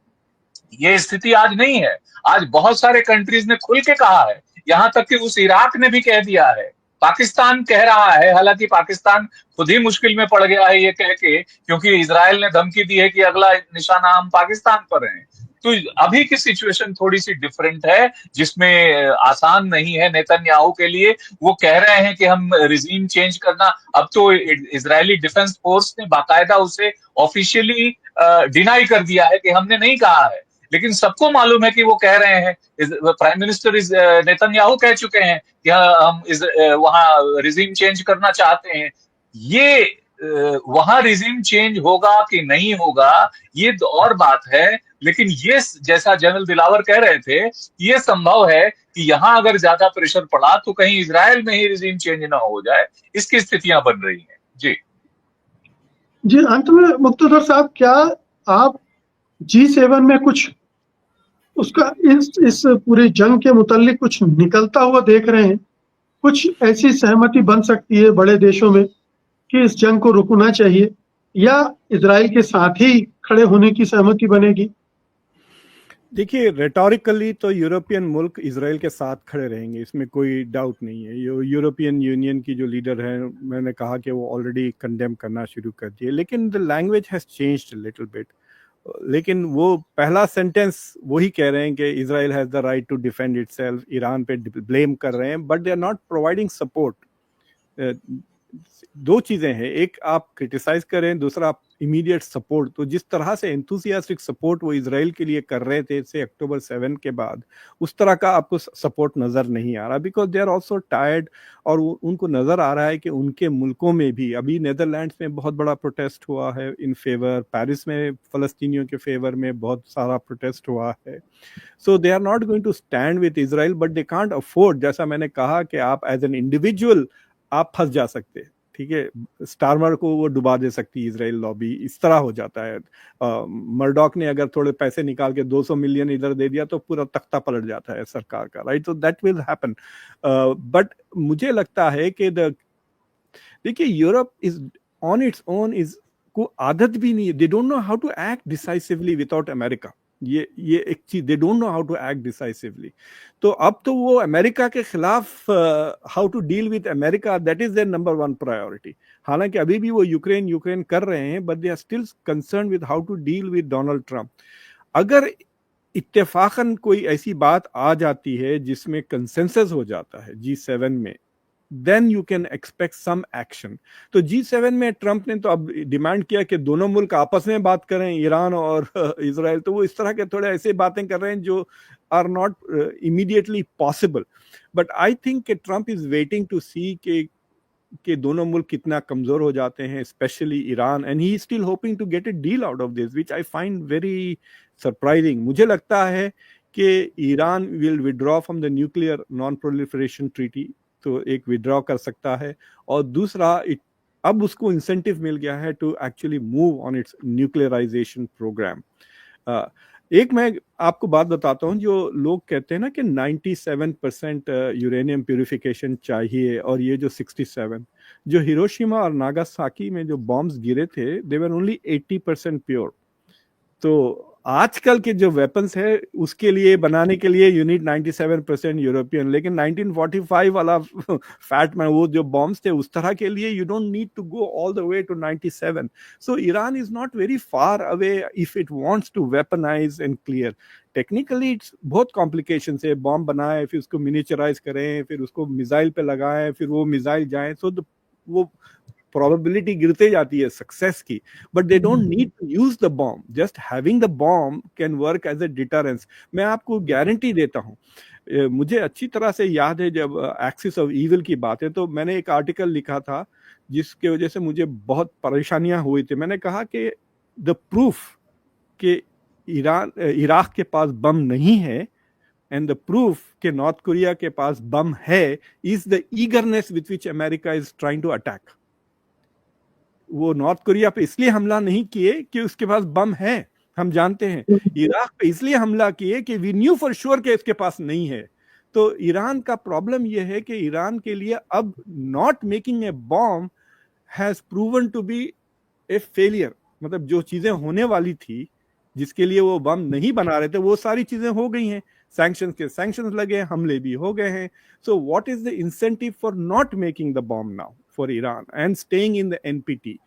ये स्थिति आज नहीं है। आज बहुत सारे कंट्रीज ने खुल के कहा है, यहां तक कि उस इराक ने भी कह दिया है, पाकिस्तान कह रहा है, हालांकि पाकिस्तान खुद ही मुश्किल में पड़ गया है ये कह के, क्योंकि इजराइल ने धमकी दी है कि अगला निशाना हम पाकिस्तान पर हैं। तो अभी की सिचुएशन थोड़ी सी डिफरेंट है, जिसमें आसान नहीं है नेतन्याहू के लिए। वो कह रहे हैं कि हम रिजीम चेंज करना, अब तो इजरायली डिफेंस फोर्स ने बाकायदा उसे ऑफिशियली डिनाई कर दिया है कि हमने नहीं कहा है, लेकिन सबको मालूम है कि वो कह रहे हैं। प्राइम मिनिस्टर नेतन्याहू कह चुके हैं कि हम वहां रिजीम चेंज करना चाहते हैं। ये वहां रिजीम चेंज होगा कि नहीं होगा ये तो और बात है, लेकिन ये जैसा जनरल दिलावर कह रहे थे, ये संभव है कि यहां अगर ज्यादा प्रेशर पड़ा तो कहीं इजराइल में ही रिजीम चेंज ना हो जाए। इसकी स्थितियां बन रही हैं। जी जी, अंत में मुक्तसर साहब, क्या आप G7 में कुछ उसका इस पूरी जंग के मुतालिक कुछ निकलता हुआ देख रहे हैं? कुछ ऐसी सहमति बन सकती है बड़े देशों में कि इस जंग को रुकना चाहिए, या इजराइल के साथ ही खड़े होने की सहमति बनेगी? देखिए, रेटोरिकली तो यूरोपियन मुल्क इजराइल के साथ खड़े रहेंगे, इसमें कोई डाउट नहीं है। यूरोपियन यूनियन की जो लीडर है, मैंने कहा कि वो ऑलरेडी कंडेम करना शुरू कर दिए, लेकिन the language has changed little bit. लेकिन वो पहला सेंटेंस वही कह रहे हैं कि Israel has the right to defend itself, Iran पे ब्लेम कर रहे हैं, but they are not providing support. दो चीजें हैं, एक आप क्रिटिसाइज करें, दूसरा आप इमीडिएट सपोर्ट। तो जिस तरह से एंथुसियास्टिक सपोर्ट वो इजराइल के लिए कर रहे थे से अक्टूबर 7 के बाद, उस तरह का आपको सपोर्ट नजर नहीं आ रहा, because they are also tired. और उनको नजर आ रहा है कि उनके मुल्कों में भी, अभी नेदरलैंड्स में बहुत बड़ा प्रोटेस्ट हुआ है इन फेवर, पेरिस में फलस्तीनियों के फेवर में बहुत सारा प्रोटेस्ट हुआ है। So they are not going to stand with Israel, but they can't afford, जैसा मैंने कहा कि आप एज एन इंडिविजुअल आप फंस जा सकते हैं, ठीक है, स्टारमर को वो डुबा दे सकती है इजराइल लॉबी, इस तरह हो जाता है। मर्डॉक ने अगर थोड़े पैसे निकाल के 200 मिलियन इधर दे दिया तो पूरा तख्ता पलट जाता है सरकार का, राइट? तो दैट विल हैपन। बट मुझे लगता है कि देखिए, Europe is on its own, इज को आदत भी नहीं है, they don't know how to act decisively without America. ये एक चीज, they don't know how to act decisively. तो अब तो वो अमेरिका के खिलाफ how to deal with America, that is their number 1 priority. हालांकि अभी भी वो यूक्रेन कर रहे हैं, but they are still concern with how to deal with Donald Trump. अगर इत्तेफाकन कोई ऐसी बात आ जाती है जिसमें कंसेंसस हो जाता है G7 में, then you can expect some action। तो G7 में ट्रंप ने तो अब डिमांड किया कि दोनों मुल्क आपस में बात करें, ईरान और इजराइल। तो वो इस तरह के थोड़े ऐसे बातें कर रहे हैं जो are not immediately possible. But I think कि Trump is waiting to see कि दोनों मुल्क कितना कमजोर हो जाते हैं, specially Iran, and he still hoping to get a deal out of this, which I find very surprising. मुझे लगता है कि Iran will withdraw from the nuclear non proliferation treaty, तो एक विड्रॉ कर सकता है, और दूसरा अब उसको इंसेंटिव मिल गया है to actually move on its nuclearization program. एक मैं आपको बात बताता हूँ, जो लोग कहते हैं ना कि 97% यूरेनियम प्यूरिफिकेशन चाहिए, और ये जो 67, जो हिरोशिमा और नागासाकी में जो बॉम्ब्स गिरे थे, दे वर ओनली 80% प्योर। तो आजकल के जो वेपन्स है उसके लिए बनाने के लिए यू नीड 97% यूरोपियन, लेकिन 1945 वाला फैट में वो जो बॉम्ब्स थे उस तरह के लिए you don't need to go all the way to 97। So Iran is not very far away if it wants to weaponize and clear. Technically it's बहुत कॉम्प्लिकेशन है, बॉम्ब बनाए, फिर उसको मिनिचराइज करें, फिर उसको मिसाइल पे लगाएं, फिर वो मिसाइल जाए, सो वो प्रोबेबिलिटी गिरते जाती है सक्सेस की, but they don't need to use the bomb, just having the bomb can work as a deterrence. मैं आपको गारंटी देता हूँ, मुझे अच्छी तरह से याद है जब एक्सिस ऑफ ईविल की बात है तो मैंने एक आर्टिकल लिखा था जिसके वजह से मुझे बहुत परेशानियां हुई थी। मैंने कहा कि द प्रूफ कि इराक के पास बम नहीं है एंड द प्रूफ कि नॉर्थ कोरिया के पास बम है is the eagerness with which America is trying to attack. वो नॉर्थ कोरिया पे इसलिए हमला नहीं किए कि उसके पास बम है, हम जानते हैं। इराक पे इसलिए हमला किए कि वी न्यू फॉर श्योर कि इसके पास नहीं है। तो ईरान का प्रॉब्लम यह है कि ईरान के लिए अब not making a bomb has proven to be a failure. मतलब जो चीजें होने वाली थी, जिसके लिए वो बम नहीं बना रहे थे, वो सारी चीजें हो गई हैं। सैंक्शंस के सैंक्शंस लगे, हमले भी हो गए हैं। So what is the incentive for not making the bomb now for Iran and staying in the NPT?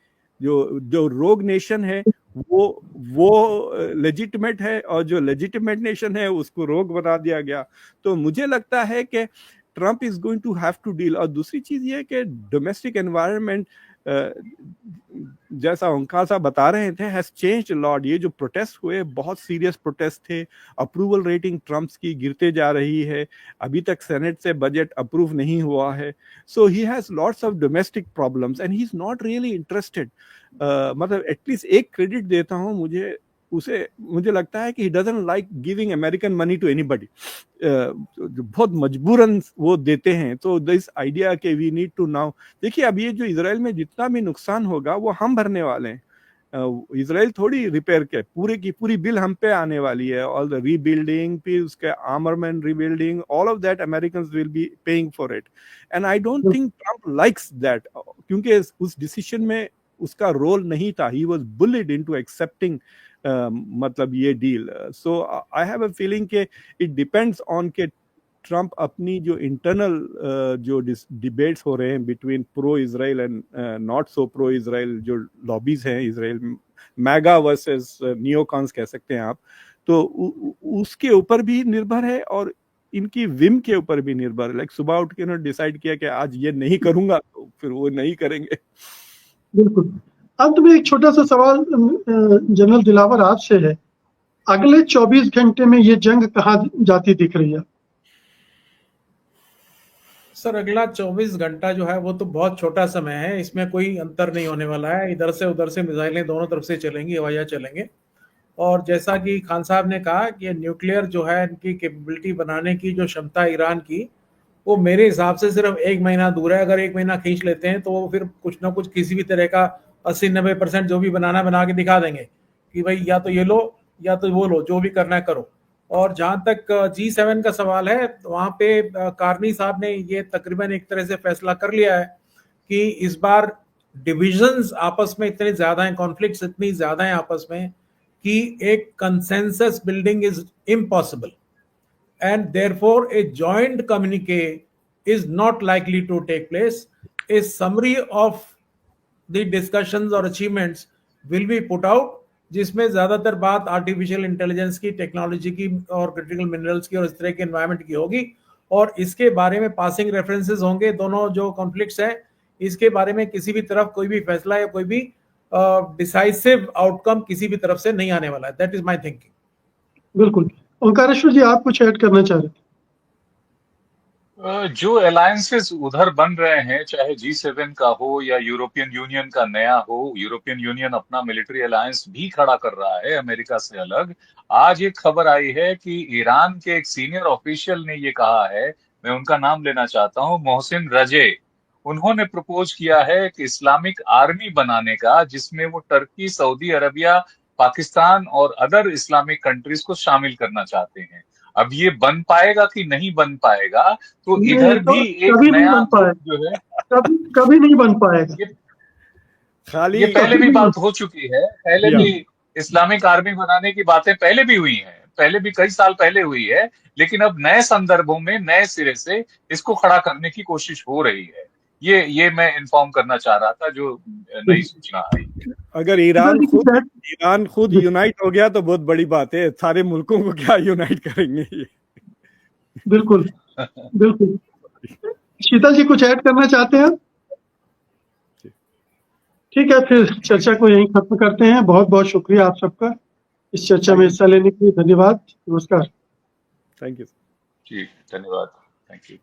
जो रोग नेशन है वो लेजिटिमेट है, और जो लेजिटिमेट नेशन है उसको रोग बना दिया गया। तो मुझे लगता है कि Trump is going to have to deal. और दूसरी चीज ये कि डोमेस्टिक एनवायरनमेंट, जैसा ओंकार साहब बता रहे थे, हैज चेंज्ड लॉट। ये जो प्रोटेस्ट हुए बहुत सीरियस प्रोटेस्ट थे। अप्रूवल रेटिंग ट्रम्प्स की गिरते जा रही है, अभी तक सेनेट से बजट अप्रूव नहीं हुआ है। So he has lots of domestic problems and he is not really interested. मतलब एटलीस्ट एक क्रेडिट देता हूं मुझे लगता है कि he doesn't like giving American money to anybody. बहुत मजबूरन वो देते हैं। तो दिस आइडिया कि वी नीड टू नाउ, देखिए अब ये जो इजराइल में जितना भी नुकसान होगा वो हम भरने वाले हैं। इजराइल थोड़ी रिपेयर के, पूरे की पूरी बिल हम पे आने वाली है। ऑल द रीबिल्डिंग, फिर उसके armament rebuilding, all of that Americans will be paying for it. And I don't think Trump likes that, क्योंकि उस डिसीजन में उसका रोल नहीं था। He was bullied into accepting मतलब ये डील। So I have a feeling कि इट डिपेंड्स ऑन के ट्रम्प अपनी जो इंटरनल जो डिबेट्स हो रहे हैं between pro Israel and not so pro Israel, जो लॉबीज हैं इजराइल, मैगा वर्सेस नियोकॉन्स कह सकते हैं आप, तो उसके ऊपर भी निर्भर है और इनकी विम के ऊपर भी निर्भर है। लाइक सुबह उठ के उन्होंने डिसाइड किया कि आज ये नहीं करूंगा, तो फिर वो नहीं करेंगे। बिल्कुल। अंत में एक छोटा सा सवाल जनरल दिलावर आपसे है, अगले 24 घंटे में ये जंग कहाँ जाती दिख रही है? सर अगला 24 घंटा जो है वो तो बहुत छोटा समय है, इसमें कोई अंतर नहीं होने वाला है। इधर से उधर से मिसाइलें दोनों तरफ से चलेंगी, हवाइयाँ चलेंगे। और जैसा कि खान साहब ने कहा कि न्यूक्लियर जो है इनकी कैपेबिलिटी बनाने की जो क्षमता ईरान की, वो मेरे हिसाब से सिर्फ 1 महीना दूर है। अगर 1 महीना खींच लेते हैं तो वो फिर कुछ ना कुछ किसी भी तरह का 80-90% जो भी बनाना बना के दिखा देंगे कि भाई या तो ये लो या तो वो लो, जो भी करना है करो। और जहां तक G7 का सवाल है, वहां पे कार्नी साहब ने ये तकरीबन एक तरह से फैसला कर लिया है कि इस बार डिविजन्स आपस में इतने ज्यादा हैं, कॉन्फ्लिक्ट्स इतनी ज्यादा हैं आपस में कि एक consensus building is impossible and therefore a joint communique is not likely to take place. A summary of the discussions और achievements will be put out, जिसमें ज्यादातर बात आर्टिफिशियल इंटेलिजेंस की, टेक्नोलॉजी की और क्रिटिकल मिनरल्स की और इस तरह के एनवायरनमेंट की होगी। और इसके बारे में पासिंग रेफरेंसेस होंगे। दोनों जो कॉन्फ्लिक्ट्स हैं इसके बारे में किसी भी तरफ कोई भी फैसला या कोई भी डिसाइसिव आउटकम किसी भी तरफ से नहीं आने वाला है। That is my thinking. बिल्कुल। ओंकारेश्वर जी, आप कुछ ऐड करना चाह रहे थे? जो अलायंसेस उधर बन रहे हैं, चाहे G7 का हो या यूरोपियन यूनियन का नया हो, यूरोपियन यूनियन अपना मिलिट्री अलायंस भी खड़ा कर रहा है अमेरिका से अलग। आज एक खबर आई है कि ईरान के एक सीनियर ऑफिशियल ने ये कहा है, मैं उनका नाम लेना चाहता हूं, मोहसिन रजे। उन्होंने प्रपोज किया है कि इस्लामिक आर्मी बनाने का, जिसमें वो टर्की, सऊदी अरबिया, पाकिस्तान और अदर इस्लामिक कंट्रीज को शामिल करना चाहते हैं। अब ये बन पाएगा कि नहीं बन पाएगा, तो इधर भी एक नया जो है कभी नहीं बन पाएगा। ये पहले भी बात हो चुकी है, पहले भी इस्लामिक आर्मी बनाने की बातें पहले भी हुई हैं, पहले भी कई साल पहले हुई है, लेकिन अब नए संदर्भों में नए सिरे से इसको खड़ा करने की कोशिश हो रही है। ये मैं इन्फॉर्म करना चाह रहा था, जो नई सूचना आई। अगर ईरान खुद यूनाइट हो गया तो बहुत बड़ी बात है। सारे मुल्कों को क्या यूनाइट करेंगे ये। बिल्कुल बिल्कुल। शीतल जी कुछ ऐड करना चाहते हैं? ठीक है, फिर चर्चा को यहीं खत्म करते हैं। बहुत बहुत शुक्रिया आप सबका इस चर्चा में हिस्सा लेने के लिए। धन्यवाद, नमस्कार। Thank you. जी धन्यवाद, थैंक यू।